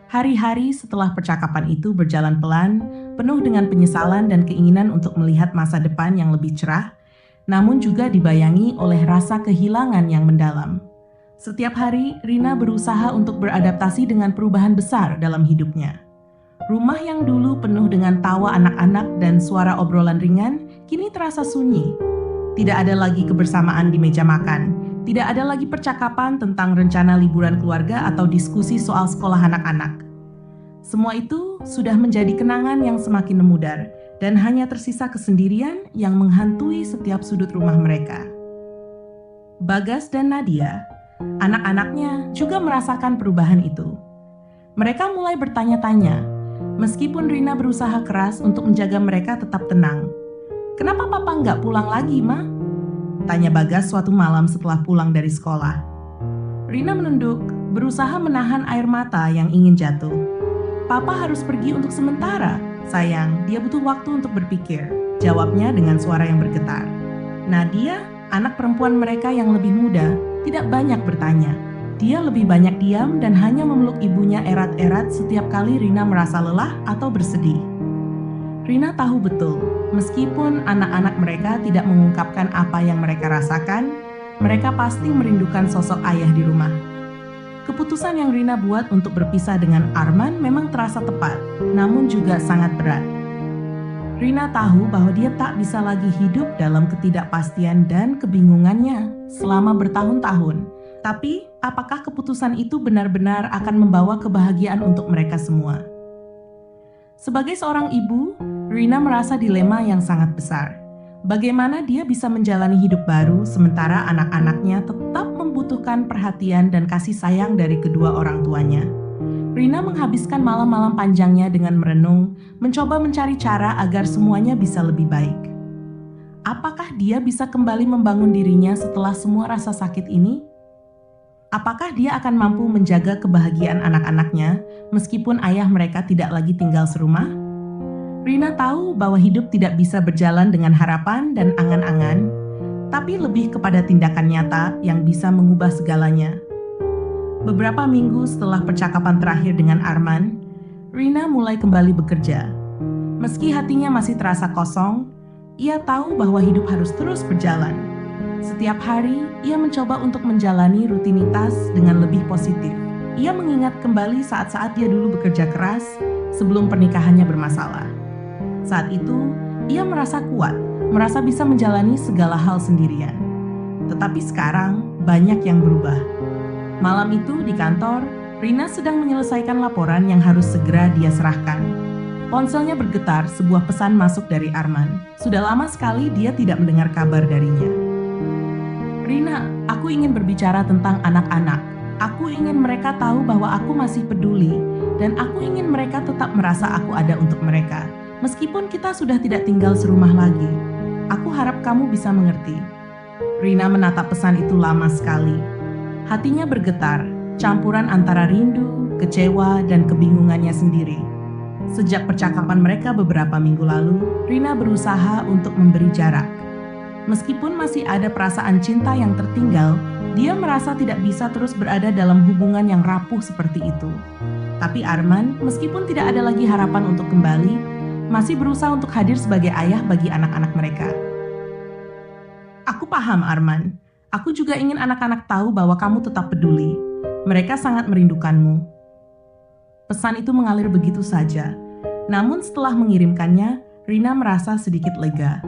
Hari-hari setelah percakapan itu berjalan pelan, penuh dengan penyesalan dan keinginan untuk melihat masa depan yang lebih cerah, namun juga dibayangi oleh rasa kehilangan yang mendalam. Setiap hari, Rina berusaha untuk beradaptasi dengan perubahan besar dalam hidupnya. Rumah yang dulu penuh dengan tawa anak-anak dan suara obrolan ringan, kini terasa sunyi. Tidak ada lagi kebersamaan di meja makan. Tidak ada lagi percakapan tentang rencana liburan keluarga atau diskusi soal sekolah anak-anak. Semua itu sudah menjadi kenangan yang semakin memudar, dan hanya tersisa kesendirian yang menghantui setiap sudut rumah mereka. Bagas dan Nadia, anak-anaknya juga merasakan perubahan itu. Mereka mulai bertanya-tanya, meskipun Rina berusaha keras untuk menjaga mereka tetap tenang. "Kenapa papa nggak pulang lagi, Ma?" tanya Bagas suatu malam setelah pulang dari sekolah. Rina menunduk, berusaha menahan air mata yang ingin jatuh. "Papa harus pergi untuk sementara, sayang, dia butuh waktu untuk berpikir," jawabnya dengan suara yang bergetar. Nadia, anak perempuan mereka yang lebih muda, tidak banyak bertanya. Dia lebih banyak diam dan hanya memeluk ibunya erat-erat setiap kali Rina merasa lelah atau bersedih. Rina tahu betul, meskipun anak-anak mereka tidak mengungkapkan apa yang mereka rasakan, mereka pasti merindukan sosok ayah di rumah. Keputusan yang Rina buat untuk berpisah dengan Arman memang terasa tepat, namun juga sangat berat. Rina tahu bahwa dia tak bisa lagi hidup dalam ketidakpastian dan kebingungannya selama bertahun-tahun. Tapi, apakah keputusan itu benar-benar akan membawa kebahagiaan untuk mereka semua? Sebagai seorang ibu, Rina merasa dilema yang sangat besar. Bagaimana dia bisa menjalani hidup baru sementara anak-anaknya tetap membutuhkan perhatian dan kasih sayang dari kedua orang tuanya. Rina menghabiskan malam-malam panjangnya dengan merenung, mencoba mencari cara agar semuanya bisa lebih baik. Apakah dia bisa kembali membangun dirinya setelah semua rasa sakit ini? Apakah dia akan mampu menjaga kebahagiaan anak-anaknya meskipun ayah mereka tidak lagi tinggal serumah? Rina tahu bahwa hidup tidak bisa berjalan dengan harapan dan angan-angan, tapi lebih kepada tindakan nyata yang bisa mengubah segalanya. Beberapa minggu setelah percakapan terakhir dengan Arman, Rina mulai kembali bekerja. Meski hatinya masih terasa kosong, ia tahu bahwa hidup harus terus berjalan. Setiap hari, ia mencoba untuk menjalani rutinitas dengan lebih positif. Ia mengingat kembali saat-saat dia dulu bekerja keras sebelum pernikahannya bermasalah. Saat itu, ia merasa kuat, merasa bisa menjalani segala hal sendirian. Tetapi sekarang, banyak yang berubah. Malam itu di kantor, Rina sedang menyelesaikan laporan yang harus segera dia serahkan. Ponselnya bergetar, sebuah pesan masuk dari Arman. Sudah lama sekali dia tidak mendengar kabar darinya. "Rina, aku ingin berbicara tentang anak-anak. Aku ingin mereka tahu bahwa aku masih peduli, dan aku ingin mereka tetap merasa aku ada untuk mereka. Meskipun kita sudah tidak tinggal serumah lagi, aku harap kamu bisa mengerti." Rina menatap pesan itu lama sekali. Hatinya bergetar, campuran antara rindu, kecewa, dan kebingungannya sendiri. Sejak percakapan mereka beberapa minggu lalu, Rina berusaha untuk memberi jarak. Meskipun masih ada perasaan cinta yang tertinggal, dia merasa tidak bisa terus berada dalam hubungan yang rapuh seperti itu. Tapi Arman, meskipun tidak ada lagi harapan untuk kembali, masih berusaha untuk hadir sebagai ayah bagi anak-anak mereka. Aku paham, Arman. Aku juga ingin anak-anak tahu bahwa kamu tetap peduli. Mereka sangat merindukanmu. Pesan itu mengalir begitu saja. Namun setelah mengirimkannya, Rina merasa sedikit lega.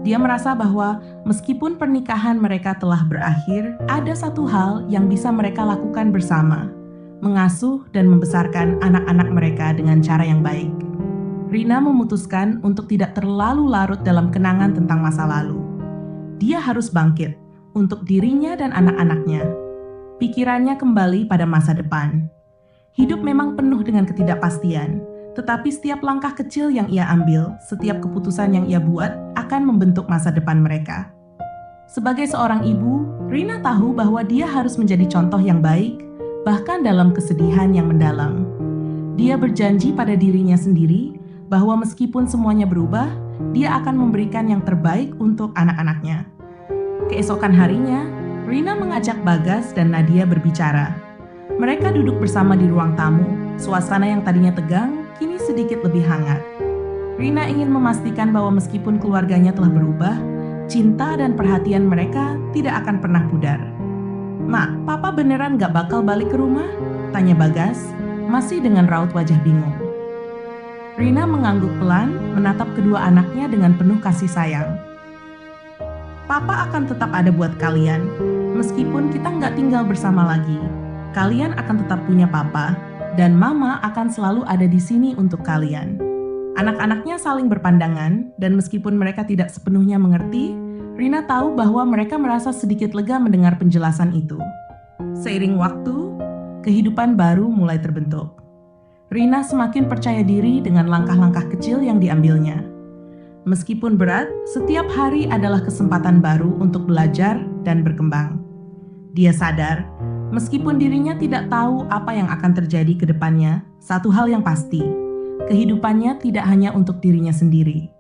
Dia merasa bahwa meskipun pernikahan mereka telah berakhir, ada satu hal yang bisa mereka lakukan bersama, mengasuh dan membesarkan anak-anak mereka dengan cara yang baik. Rina memutuskan untuk tidak terlalu larut dalam kenangan tentang masa lalu. Dia harus bangkit untuk dirinya dan anak-anaknya. Pikirannya kembali pada masa depan. Hidup memang penuh dengan ketidakpastian, tetapi setiap langkah kecil yang ia ambil, setiap keputusan yang ia buat akan membentuk masa depan mereka. Sebagai seorang ibu, Rina tahu bahwa dia harus menjadi contoh yang baik, bahkan dalam kesedihan yang mendalam. Dia berjanji pada dirinya sendiri bahwa meskipun semuanya berubah, dia akan memberikan yang terbaik untuk anak-anaknya. Keesokan harinya, Rina mengajak Bagas dan Nadia berbicara. Mereka duduk bersama di ruang tamu. Suasana yang tadinya tegang, kini sedikit lebih hangat. Rina ingin memastikan bahwa meskipun keluarganya telah berubah, cinta dan perhatian mereka tidak akan pernah pudar. "Mak, Papa beneran gak bakal balik ke rumah?" tanya Bagas, masih dengan raut wajah bingung. Rina mengangguk pelan, menatap kedua anaknya dengan penuh kasih sayang. "Papa akan tetap ada buat kalian, meskipun kita nggak tinggal bersama lagi. Kalian akan tetap punya Papa, dan Mama akan selalu ada di sini untuk kalian." Anak-anaknya saling berpandangan, dan meskipun mereka tidak sepenuhnya mengerti, Rina tahu bahwa mereka merasa sedikit lega mendengar penjelasan itu. Seiring waktu, kehidupan baru mulai terbentuk. Rina semakin percaya diri dengan langkah-langkah kecil yang diambilnya. Meskipun berat, setiap hari adalah kesempatan baru untuk belajar dan berkembang. Dia sadar, meskipun dirinya tidak tahu apa yang akan terjadi ke depannya, satu hal yang pasti, kehidupannya tidak hanya untuk dirinya sendiri.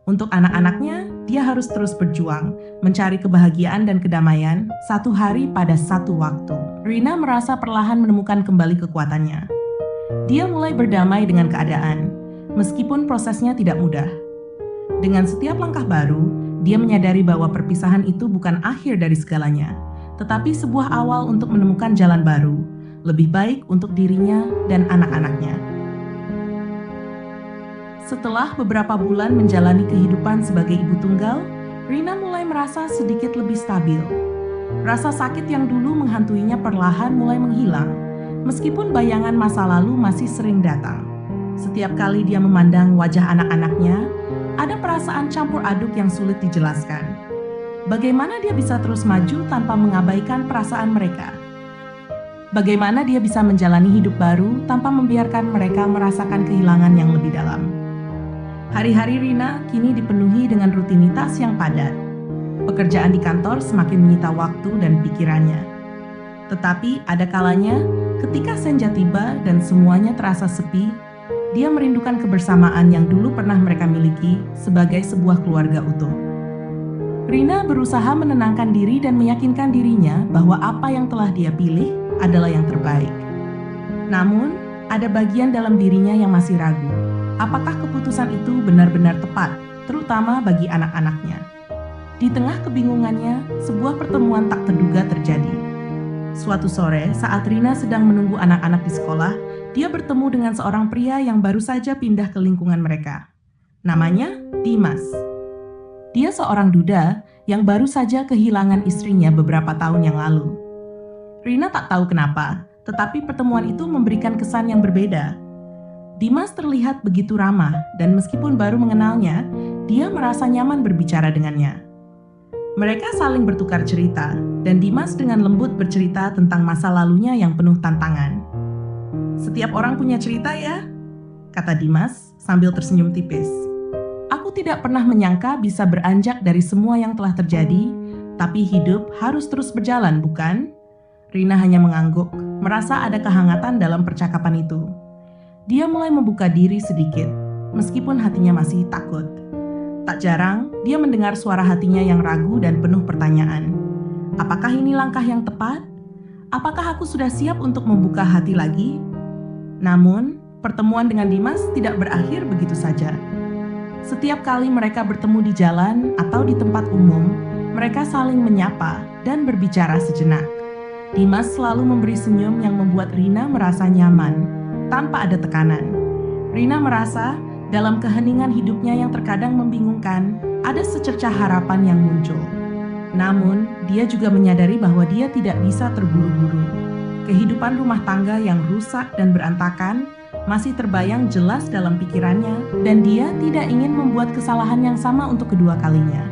Untuk anak-anaknya, dia harus terus berjuang, mencari kebahagiaan dan kedamaian, satu hari pada satu waktu. Rina merasa perlahan menemukan kembali kekuatannya. Dia mulai berdamai dengan keadaan, meskipun prosesnya tidak mudah. Dengan setiap langkah baru, dia menyadari bahwa perpisahan itu bukan akhir dari segalanya, tetapi sebuah awal untuk menemukan jalan baru, lebih baik untuk dirinya dan anak-anaknya. Setelah beberapa bulan menjalani kehidupan sebagai ibu tunggal, Rina mulai merasa sedikit lebih stabil. Rasa sakit yang dulu menghantuinya perlahan mulai menghilang, meskipun bayangan masa lalu masih sering datang. Setiap kali dia memandang wajah anak-anaknya, ada perasaan campur aduk yang sulit dijelaskan. Bagaimana dia bisa terus maju tanpa mengabaikan perasaan mereka? Bagaimana dia bisa menjalani hidup baru tanpa membiarkan mereka merasakan kehilangan yang lebih dalam? Hari-hari Rina kini dipenuhi dengan rutinitas yang padat. Pekerjaan di kantor semakin menyita waktu dan pikirannya. Tetapi ada kalanya, ketika senja tiba dan semuanya terasa sepi, dia merindukan kebersamaan yang dulu pernah mereka miliki sebagai sebuah keluarga utuh. Rina berusaha menenangkan diri dan meyakinkan dirinya bahwa apa yang telah dia pilih adalah yang terbaik. Namun, ada bagian dalam dirinya yang masih ragu. Apakah keputusan itu benar-benar tepat, terutama bagi anak-anaknya? Di tengah kebingungannya, sebuah pertemuan tak terduga terjadi. Suatu sore, saat Rina sedang menunggu anak-anak di sekolah, dia bertemu dengan seorang pria yang baru saja pindah ke lingkungan mereka. Namanya Dimas. Dia seorang duda yang baru saja kehilangan istrinya beberapa tahun yang lalu. Rina tak tahu kenapa, tetapi pertemuan itu memberikan kesan yang berbeda. Dimas terlihat begitu ramah, dan meskipun baru mengenalnya, dia merasa nyaman berbicara dengannya. Mereka saling bertukar cerita, dan Dimas dengan lembut bercerita tentang masa lalunya yang penuh tantangan. "Setiap orang punya cerita ya," kata Dimas sambil tersenyum tipis. "Aku tidak pernah menyangka bisa beranjak dari semua yang telah terjadi, tapi hidup harus terus berjalan, bukan?" Rina hanya mengangguk, merasa ada kehangatan dalam percakapan itu. Dia mulai membuka diri sedikit, meskipun hatinya masih takut. Tak jarang, dia mendengar suara hatinya yang ragu dan penuh pertanyaan. Apakah ini langkah yang tepat? Apakah aku sudah siap untuk membuka hati lagi? Namun, pertemuan dengan Dimas tidak berakhir begitu saja. Setiap kali mereka bertemu di jalan atau di tempat umum, mereka saling menyapa dan berbicara sejenak. Dimas selalu memberi senyum yang membuat Rina merasa nyaman, tanpa ada tekanan. Rina merasa dalam keheningan hidupnya yang terkadang membingungkan, ada secercah harapan yang muncul. Namun, dia juga menyadari bahwa dia tidak bisa terburu-buru. Kehidupan rumah tangga yang rusak dan berantakan masih terbayang jelas dalam pikirannya, dan dia tidak ingin membuat kesalahan yang sama untuk kedua kalinya.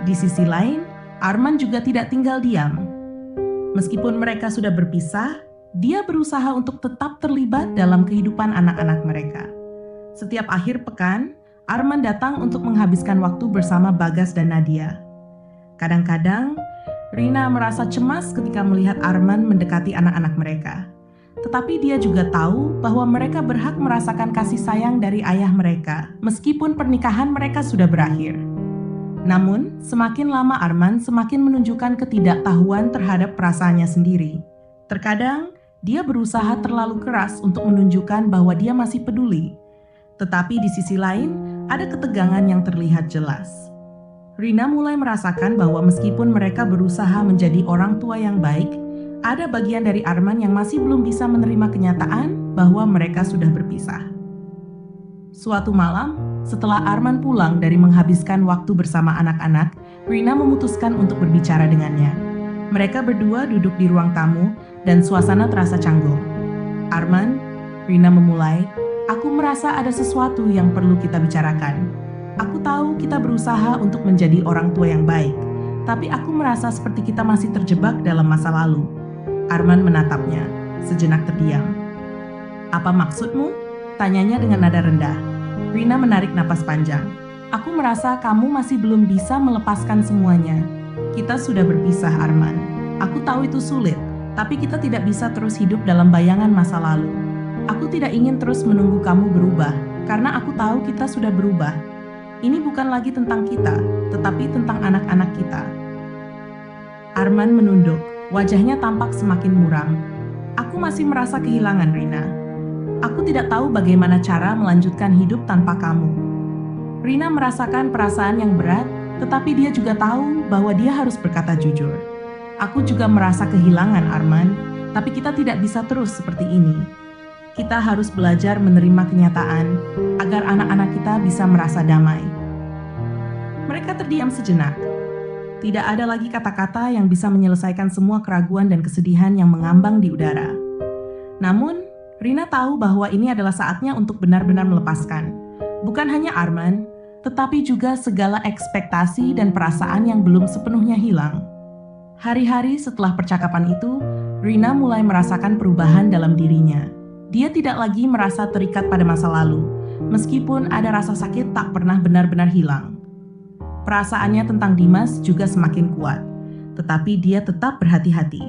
Di sisi lain, Arman juga tidak tinggal diam. Meskipun mereka sudah berpisah, dia berusaha untuk tetap terlibat dalam kehidupan anak-anak mereka. Setiap akhir pekan, Arman datang untuk menghabiskan waktu bersama Bagas dan Nadia. Kadang-kadang, Rina merasa cemas ketika melihat Arman mendekati anak-anak mereka. Tetapi dia juga tahu bahwa mereka berhak merasakan kasih sayang dari ayah mereka, meskipun pernikahan mereka sudah berakhir. Namun, semakin lama Arman semakin menunjukkan ketidaktahuan terhadap perasaannya sendiri. Terkadang, dia berusaha terlalu keras untuk menunjukkan bahwa dia masih peduli. Tetapi di sisi lain, ada ketegangan yang terlihat jelas. Rina mulai merasakan bahwa meskipun mereka berusaha menjadi orang tua yang baik, ada bagian dari Arman yang masih belum bisa menerima kenyataan bahwa mereka sudah berpisah. Suatu malam, setelah Arman pulang dari menghabiskan waktu bersama anak-anak, Rina memutuskan untuk berbicara dengannya. Mereka berdua duduk di ruang tamu dan suasana terasa canggung. Arman, Rina memulai, "Aku merasa ada sesuatu yang perlu kita bicarakan. Aku tahu kita berusaha untuk menjadi orang tua yang baik, tapi aku merasa seperti kita masih terjebak dalam masa lalu." Arman menatapnya, sejenak terdiam. "Apa maksudmu?" tanyanya dengan nada rendah. Rina menarik napas panjang. "Aku merasa kamu masih belum bisa melepaskan semuanya. Kita sudah berpisah, Arman. Aku tahu itu sulit, tapi kita tidak bisa terus hidup dalam bayangan masa lalu. Aku tidak ingin terus menunggu kamu berubah, karena aku tahu kita sudah berubah. Ini bukan lagi tentang kita, tetapi tentang anak-anak kita." Arman menunduk, wajahnya tampak semakin muram. "Aku masih merasa kehilangan, Rina. Aku tidak tahu bagaimana cara melanjutkan hidup tanpa kamu." Rina merasakan perasaan yang berat, tetapi dia juga tahu bahwa dia harus berkata jujur. "Aku juga merasa kehilangan, Arman, tapi kita tidak bisa terus seperti ini. Kita harus belajar menerima kenyataan agar anak-anak kita bisa merasa damai." Mereka terdiam sejenak. Tidak ada lagi kata-kata yang bisa menyelesaikan semua keraguan dan kesedihan yang mengambang di udara. Namun, Rina tahu bahwa ini adalah saatnya untuk benar-benar melepaskan. Bukan hanya Arman, tetapi juga segala ekspektasi dan perasaan yang belum sepenuhnya hilang. Hari-hari setelah percakapan itu, Rina mulai merasakan perubahan dalam dirinya. Dia tidak lagi merasa terikat pada masa lalu, meskipun ada rasa sakit tak pernah benar-benar hilang. Perasaannya tentang Dimas juga semakin kuat, tetapi dia tetap berhati-hati.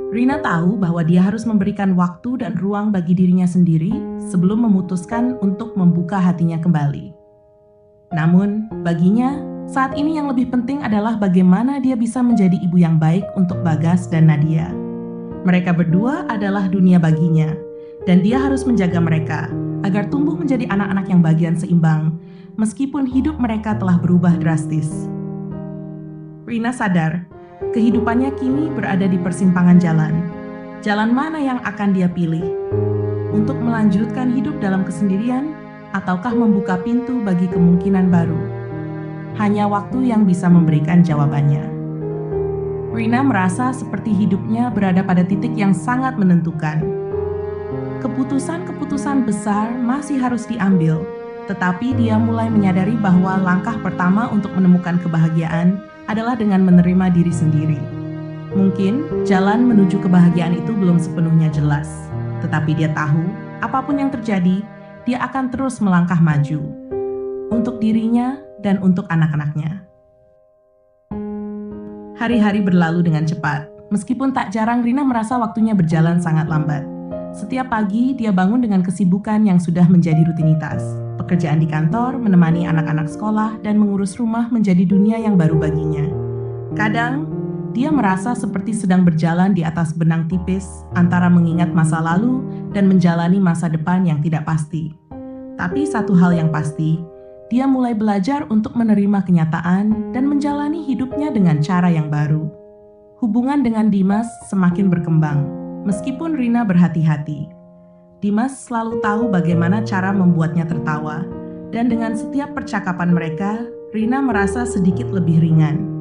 Rina tahu bahwa dia harus memberikan waktu dan ruang bagi dirinya sendiri sebelum memutuskan untuk membuka hatinya kembali. Namun, baginya, saat ini yang lebih penting adalah bagaimana dia bisa menjadi ibu yang baik untuk Bagas dan Nadia. Mereka berdua adalah dunia baginya, dan dia harus menjaga mereka agar tumbuh menjadi anak-anak yang bagian seimbang, meskipun hidup mereka telah berubah drastis. Rina sadar, kehidupannya kini berada di persimpangan jalan. Jalan mana yang akan dia pilih? Untuk melanjutkan hidup dalam kesendirian, ataukah membuka pintu bagi kemungkinan baru? Hanya waktu yang bisa memberikan jawabannya. Rina merasa seperti hidupnya berada pada titik yang sangat menentukan. Keputusan-keputusan besar masih harus diambil, tetapi dia mulai menyadari bahwa langkah pertama untuk menemukan kebahagiaan adalah dengan menerima diri sendiri. Mungkin jalan menuju kebahagiaan itu belum sepenuhnya jelas, tetapi dia tahu apapun yang terjadi, dia akan terus melangkah maju untuk dirinya dan untuk anak-anaknya. Hari-hari berlalu dengan cepat. Meskipun tak jarang Rina merasa waktunya berjalan sangat lambat. Setiap pagi dia bangun dengan kesibukan yang sudah menjadi rutinitas. Pekerjaan di kantor, menemani anak-anak sekolah, dan mengurus rumah menjadi dunia yang baru baginya. Kadang, dia merasa seperti sedang berjalan di atas benang tipis antara mengingat masa lalu dan menjalani masa depan yang tidak pasti. Tapi satu hal yang pasti, dia mulai belajar untuk menerima kenyataan dan menjalani hidupnya dengan cara yang baru. Hubungan dengan Dimas semakin berkembang, meskipun Rina berhati-hati. Dimas selalu tahu bagaimana cara membuatnya tertawa, dan dengan setiap percakapan mereka, Rina merasa sedikit lebih ringan.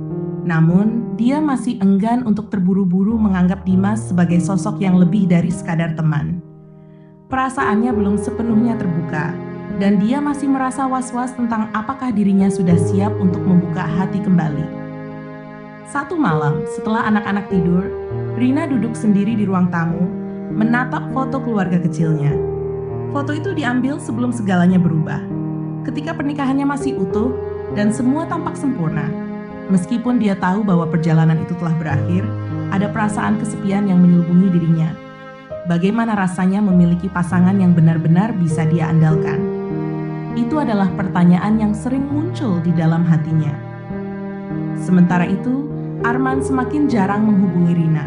Namun, dia masih enggan untuk terburu-buru menganggap Dimas sebagai sosok yang lebih dari sekadar teman. Perasaannya belum sepenuhnya terbuka, dan dia masih merasa was-was tentang apakah dirinya sudah siap untuk membuka hati kembali. Satu malam, setelah anak-anak tidur, Rina duduk sendiri di ruang tamu, menatap foto keluarga kecilnya. Foto itu diambil sebelum segalanya berubah, ketika pernikahannya masih utuh dan semua tampak sempurna. Meskipun dia tahu bahwa perjalanan itu telah berakhir, ada perasaan kesepian yang menyelubungi dirinya. Bagaimana rasanya memiliki pasangan yang benar-benar bisa dia andalkan? Itu adalah pertanyaan yang sering muncul di dalam hatinya. Sementara itu, Arman semakin jarang menghubungi Rina.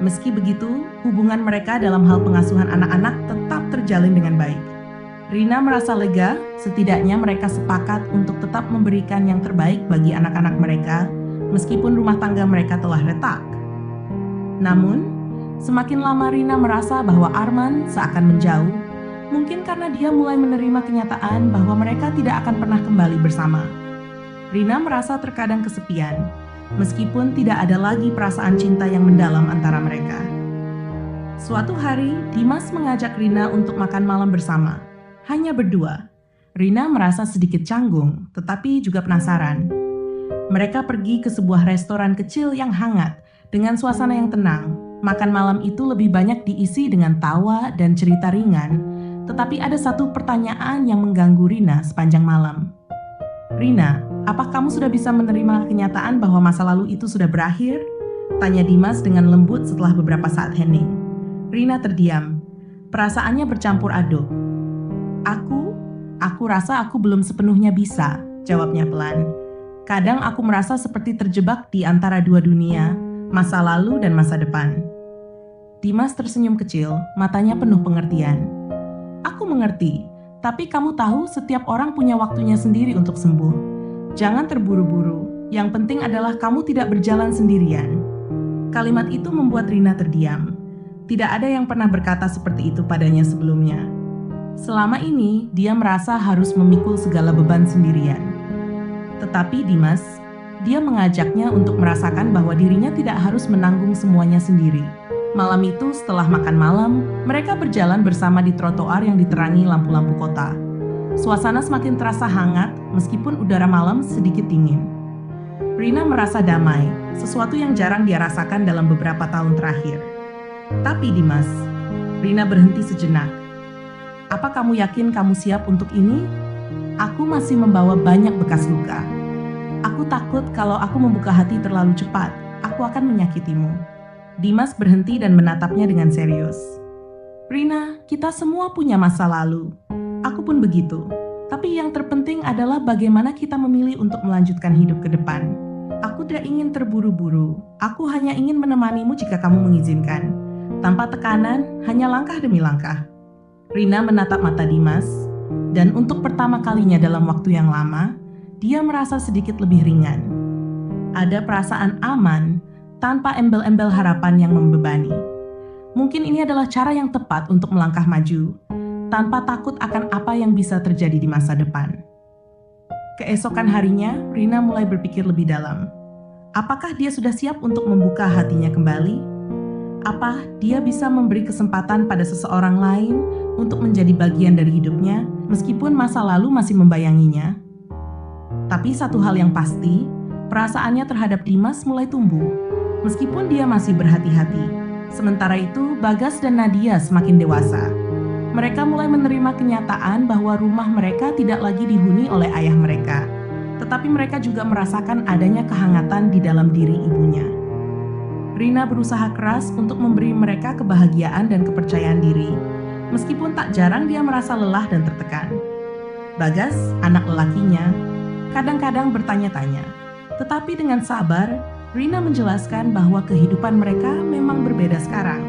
Meski begitu, hubungan mereka dalam hal pengasuhan anak-anak tetap terjalin dengan baik. Rina merasa lega, setidaknya mereka sepakat untuk tetap memberikan yang terbaik bagi anak-anak mereka, meskipun rumah tangga mereka telah retak. Namun, semakin lama Rina merasa bahwa Arman seakan menjauh, mungkin karena dia mulai menerima kenyataan bahwa mereka tidak akan pernah kembali bersama. Rina merasa terkadang kesepian, meskipun tidak ada lagi perasaan cinta yang mendalam antara mereka. Suatu hari, Dimas mengajak Rina untuk makan malam bersama. Hanya berdua. Rina merasa sedikit canggung, tetapi juga penasaran. Mereka pergi ke sebuah restoran kecil yang hangat, dengan suasana yang tenang. Makan malam itu lebih banyak diisi dengan tawa dan cerita ringan, tetapi ada satu pertanyaan yang mengganggu Rina sepanjang malam. Rina, apakah kamu sudah bisa menerima kenyataan bahwa masa lalu itu sudah berakhir? Tanya Dimas dengan lembut setelah beberapa saat hening. Rina terdiam. Perasaannya bercampur aduk. Aku rasa aku belum sepenuhnya bisa, jawabnya pelan. Kadang aku merasa seperti terjebak di antara dua dunia, masa lalu dan masa depan. Dimas tersenyum kecil, matanya penuh pengertian. Aku mengerti, tapi kamu tahu setiap orang punya waktunya sendiri untuk sembuh. Jangan terburu-buru, yang penting adalah kamu tidak berjalan sendirian. Kalimat itu membuat Rina terdiam. Tidak ada yang pernah berkata seperti itu padanya sebelumnya. Selama ini, dia merasa harus memikul segala beban sendirian. Tetapi Dimas, dia mengajaknya untuk merasakan bahwa dirinya tidak harus menanggung semuanya sendiri. Malam itu, setelah makan malam, mereka berjalan bersama di trotoar yang diterangi lampu-lampu kota. Suasana semakin terasa hangat, meskipun udara malam sedikit dingin. Rina merasa damai, sesuatu yang jarang dia rasakan dalam beberapa tahun terakhir. Tapi Dimas, Rina berhenti sejenak. Apa kamu yakin kamu siap untuk ini? Aku masih membawa banyak bekas luka. Aku takut kalau aku membuka hati terlalu cepat, aku akan menyakitimu. Dimas berhenti dan menatapnya dengan serius. Rina, kita semua punya masa lalu. Aku pun begitu. Tapi yang terpenting adalah bagaimana kita memilih untuk melanjutkan hidup ke depan. Aku tidak ingin terburu-buru. Aku hanya ingin menemanimu jika kamu mengizinkan. Tanpa tekanan, hanya langkah demi langkah. Rina menatap mata Dimas, dan untuk pertama kalinya dalam waktu yang lama, dia merasa sedikit lebih ringan. Ada perasaan aman, tanpa embel-embel harapan yang membebani. Mungkin ini adalah cara yang tepat untuk melangkah maju, tanpa takut akan apa yang bisa terjadi di masa depan. Keesokan harinya, Rina mulai berpikir lebih dalam. Apakah dia sudah siap untuk membuka hatinya kembali? Apa dia bisa memberi kesempatan pada seseorang lain untuk menjadi bagian dari hidupnya, meskipun masa lalu masih membayanginya? Tapi satu hal yang pasti, perasaannya terhadap Dimas mulai tumbuh, meskipun dia masih berhati-hati. Sementara itu, Bagas dan Nadia semakin dewasa. Mereka mulai menerima kenyataan bahwa rumah mereka tidak lagi dihuni oleh ayah mereka, tetapi mereka juga merasakan adanya kehangatan di dalam diri ibunya. Rina berusaha keras untuk memberi mereka kebahagiaan dan kepercayaan diri, meskipun tak jarang dia merasa lelah dan tertekan. Bagas, anak lelakinya, kadang-kadang bertanya-tanya, tetapi dengan sabar, Rina menjelaskan bahwa kehidupan mereka memang berbeda sekarang,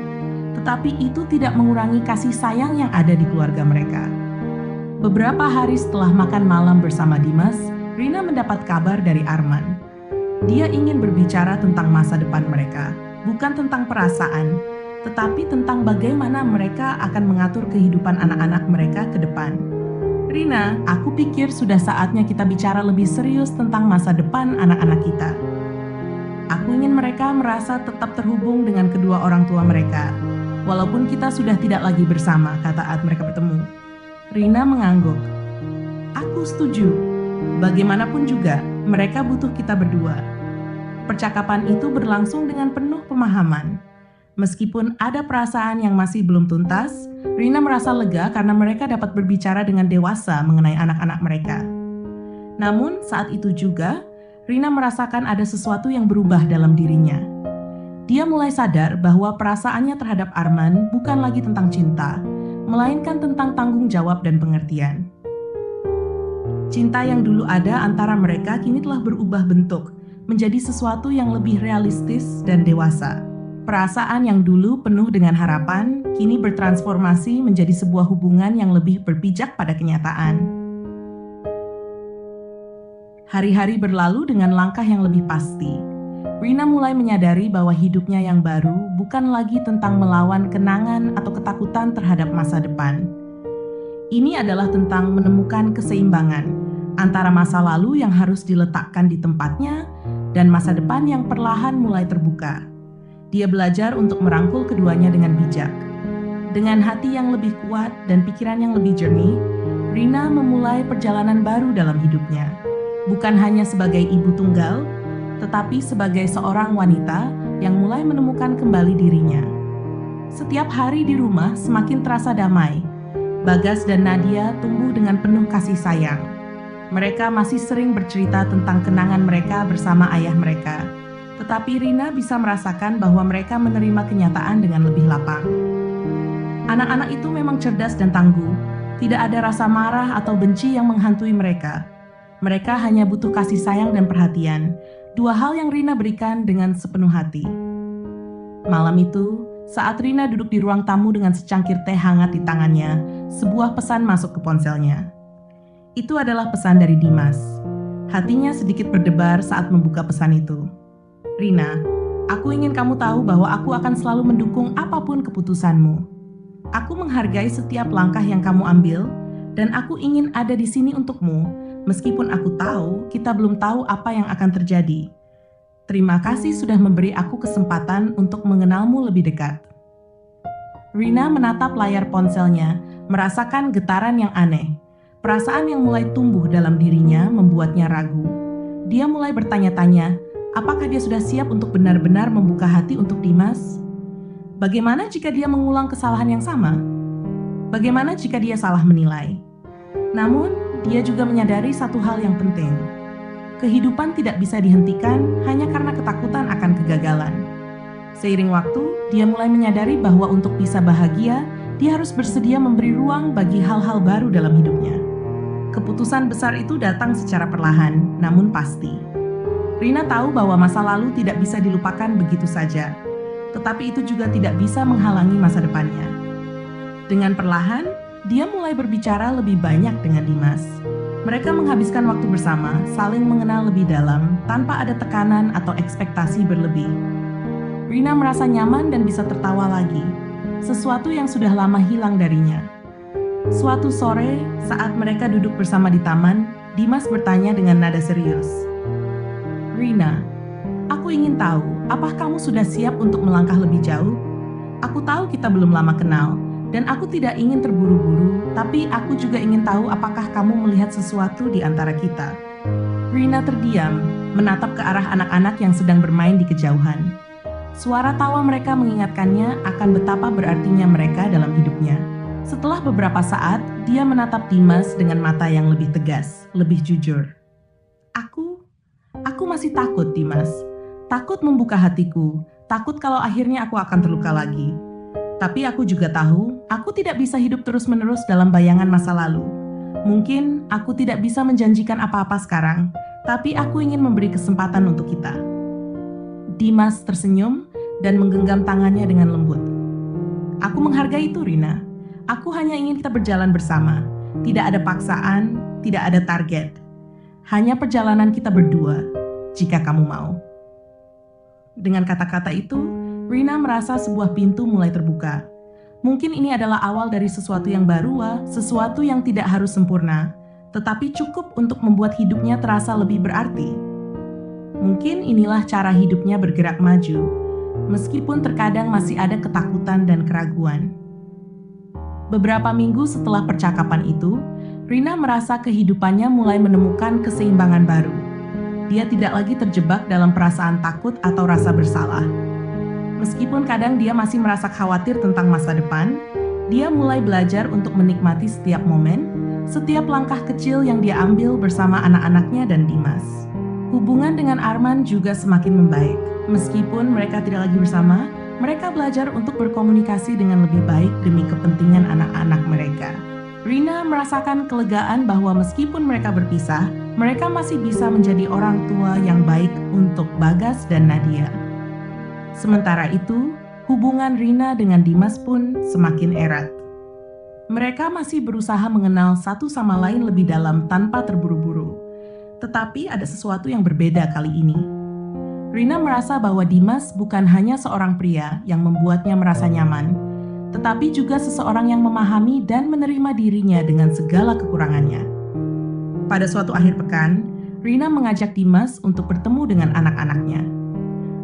tetapi itu tidak mengurangi kasih sayang yang ada di keluarga mereka. Beberapa hari setelah makan malam bersama Dimas, Rina mendapat kabar dari Arman. Dia ingin berbicara tentang masa depan mereka, bukan tentang perasaan, tetapi tentang bagaimana mereka akan mengatur kehidupan anak-anak mereka ke depan. Rina, aku pikir sudah saatnya kita bicara lebih serius tentang masa depan anak-anak kita. Aku ingin mereka merasa tetap terhubung dengan kedua orang tua mereka, walaupun kita sudah tidak lagi bersama, kata saat mereka bertemu. Rina mengangguk. Aku setuju. Bagaimanapun juga, mereka butuh kita berdua. Percakapan itu berlangsung dengan penuh pemahaman. Meskipun ada perasaan yang masih belum tuntas, Rina merasa lega karena mereka dapat berbicara dengan dewasa mengenai anak-anak mereka. Namun, saat itu juga, Rina merasakan ada sesuatu yang berubah dalam dirinya. Dia mulai sadar bahwa perasaannya terhadap Arman bukan lagi tentang cinta, melainkan tentang tanggung jawab dan pengertian. Cinta yang dulu ada antara mereka kini telah berubah bentuk, menjadi sesuatu yang lebih realistis dan dewasa. Perasaan yang dulu penuh dengan harapan, kini bertransformasi menjadi sebuah hubungan yang lebih berpijak pada kenyataan. Hari-hari berlalu dengan langkah yang lebih pasti. Rina mulai menyadari bahwa hidupnya yang baru bukan lagi tentang melawan kenangan atau ketakutan terhadap masa depan. Ini adalah tentang menemukan keseimbangan antara masa lalu yang harus diletakkan di tempatnya dan masa depan yang perlahan mulai terbuka. Dia belajar untuk merangkul keduanya dengan bijak. Dengan hati yang lebih kuat dan pikiran yang lebih jernih, Rina memulai perjalanan baru dalam hidupnya. Bukan hanya sebagai ibu tunggal, tetapi sebagai seorang wanita yang mulai menemukan kembali dirinya. Setiap hari di rumah semakin terasa damai. Bagas dan Nadia tumbuh dengan penuh kasih sayang. Mereka masih sering bercerita tentang kenangan mereka bersama ayah mereka. Tetapi Rina bisa merasakan bahwa mereka menerima kenyataan dengan lebih lapang. Anak-anak itu memang cerdas dan tangguh. Tidak ada rasa marah atau benci yang menghantui mereka. Mereka hanya butuh kasih sayang dan perhatian, dua hal yang Rina berikan dengan sepenuh hati. Malam itu, saat Rina duduk di ruang tamu dengan secangkir teh hangat di tangannya, sebuah pesan masuk ke ponselnya. Itu adalah pesan dari Dimas. Hatinya sedikit berdebar saat membuka pesan itu. Rina, aku ingin kamu tahu bahwa aku akan selalu mendukung apapun keputusanmu. Aku menghargai setiap langkah yang kamu ambil, dan aku ingin ada di sini untukmu, meskipun aku tahu kita belum tahu apa yang akan terjadi. Terima kasih sudah memberi aku kesempatan untuk mengenalmu lebih dekat. Rina menatap layar ponselnya, merasakan getaran yang aneh. Perasaan yang mulai tumbuh dalam dirinya membuatnya ragu. Dia mulai bertanya-tanya, apakah dia sudah siap untuk benar-benar membuka hati untuk Dimas? Bagaimana jika dia mengulang kesalahan yang sama? Bagaimana jika dia salah menilai? Namun, dia juga menyadari satu hal yang penting. Kehidupan tidak bisa dihentikan hanya karena ketakutan akan kegagalan. Seiring waktu, dia mulai menyadari bahwa untuk bisa bahagia, dia harus bersedia memberi ruang bagi hal-hal baru dalam hidupnya. Keputusan besar itu datang secara perlahan, namun pasti. Rina tahu bahwa masa lalu tidak bisa dilupakan begitu saja, tetapi itu juga tidak bisa menghalangi masa depannya. Dengan perlahan, dia mulai berbicara lebih banyak dengan Dimas. Mereka menghabiskan waktu bersama, saling mengenal lebih dalam, tanpa ada tekanan atau ekspektasi berlebih. Rina merasa nyaman dan bisa tertawa lagi, sesuatu yang sudah lama hilang darinya. Suatu sore, saat mereka duduk bersama di taman, Dimas bertanya dengan nada serius. Rina, aku ingin tahu, apakah kamu sudah siap untuk melangkah lebih jauh? Aku tahu kita belum lama kenal, dan aku tidak ingin terburu-buru, tapi aku juga ingin tahu apakah kamu melihat sesuatu di antara kita. Rina terdiam, menatap ke arah anak-anak yang sedang bermain di kejauhan. Suara tawa mereka mengingatkannya akan betapa berartinya mereka dalam hidupnya. Setelah beberapa saat, dia menatap Dimas dengan mata yang lebih tegas, lebih jujur. Aku masih takut, Dimas. Takut membuka hatiku, takut kalau akhirnya aku akan terluka lagi. Tapi aku juga tahu, aku tidak bisa hidup terus-menerus dalam bayangan masa lalu. Mungkin aku tidak bisa menjanjikan apa-apa sekarang, tapi aku ingin memberi kesempatan untuk kita. Dimas tersenyum dan menggenggam tangannya dengan lembut. Aku menghargai itu, Rina. Aku hanya ingin kita berjalan bersama. Tidak ada paksaan, tidak ada target. Hanya perjalanan kita berdua, jika kamu mau. Dengan kata-kata itu, Rina merasa sebuah pintu mulai terbuka. Mungkin ini adalah awal dari sesuatu yang baru, sesuatu yang tidak harus sempurna, tetapi cukup untuk membuat hidupnya terasa lebih berarti. Mungkin inilah cara hidupnya bergerak maju, meskipun terkadang masih ada ketakutan dan keraguan. Beberapa minggu setelah percakapan itu, Rina merasa kehidupannya mulai menemukan keseimbangan baru. Dia tidak lagi terjebak dalam perasaan takut atau rasa bersalah. Meskipun kadang dia masih merasa khawatir tentang masa depan, dia mulai belajar untuk menikmati setiap momen, setiap langkah kecil yang dia ambil bersama anak-anaknya dan Dimas. Hubungan dengan Arman juga semakin membaik. Meskipun mereka tidak lagi bersama, mereka belajar untuk berkomunikasi dengan lebih baik demi kepentingan anak-anak mereka. Rina merasakan kelegaan bahwa meskipun mereka berpisah, mereka masih bisa menjadi orang tua yang baik untuk Bagas dan Nadia. Sementara itu, hubungan Rina dengan Dimas pun semakin erat. Mereka masih berusaha mengenal satu sama lain lebih dalam tanpa terburu-buru. Tetapi ada sesuatu yang berbeda kali ini. Rina merasa bahwa Dimas bukan hanya seorang pria yang membuatnya merasa nyaman, tetapi juga seseorang yang memahami dan menerima dirinya dengan segala kekurangannya. Pada suatu akhir pekan, Rina mengajak Dimas untuk bertemu dengan anak-anaknya.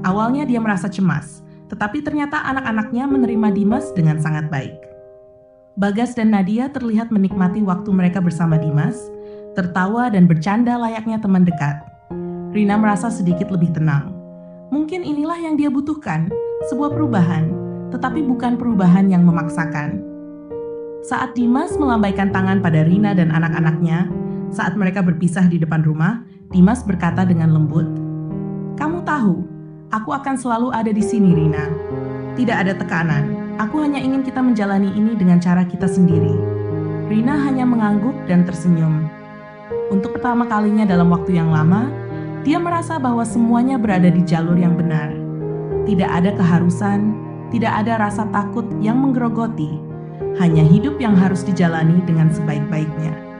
Awalnya dia merasa cemas, tetapi ternyata anak-anaknya menerima Dimas dengan sangat baik. Bagas dan Nadia terlihat menikmati waktu mereka bersama Dimas, tertawa dan bercanda layaknya teman dekat. Rina merasa sedikit lebih tenang. Mungkin inilah yang dia butuhkan, sebuah perubahan, tetapi bukan perubahan yang memaksakan. Saat Dimas melambaikan tangan pada Rina dan anak-anaknya, saat mereka berpisah di depan rumah, Dimas berkata dengan lembut, "Kamu tahu, aku akan selalu ada di sini, Rina. Tidak ada tekanan, aku hanya ingin kita menjalani ini dengan cara kita sendiri." Rina hanya mengangguk dan tersenyum. Untuk pertama kalinya dalam waktu yang lama, dia merasa bahwa semuanya berada di jalur yang benar. Tidak ada keharusan, tidak ada rasa takut yang menggerogoti, hanya hidup yang harus dijalani dengan sebaik-baiknya.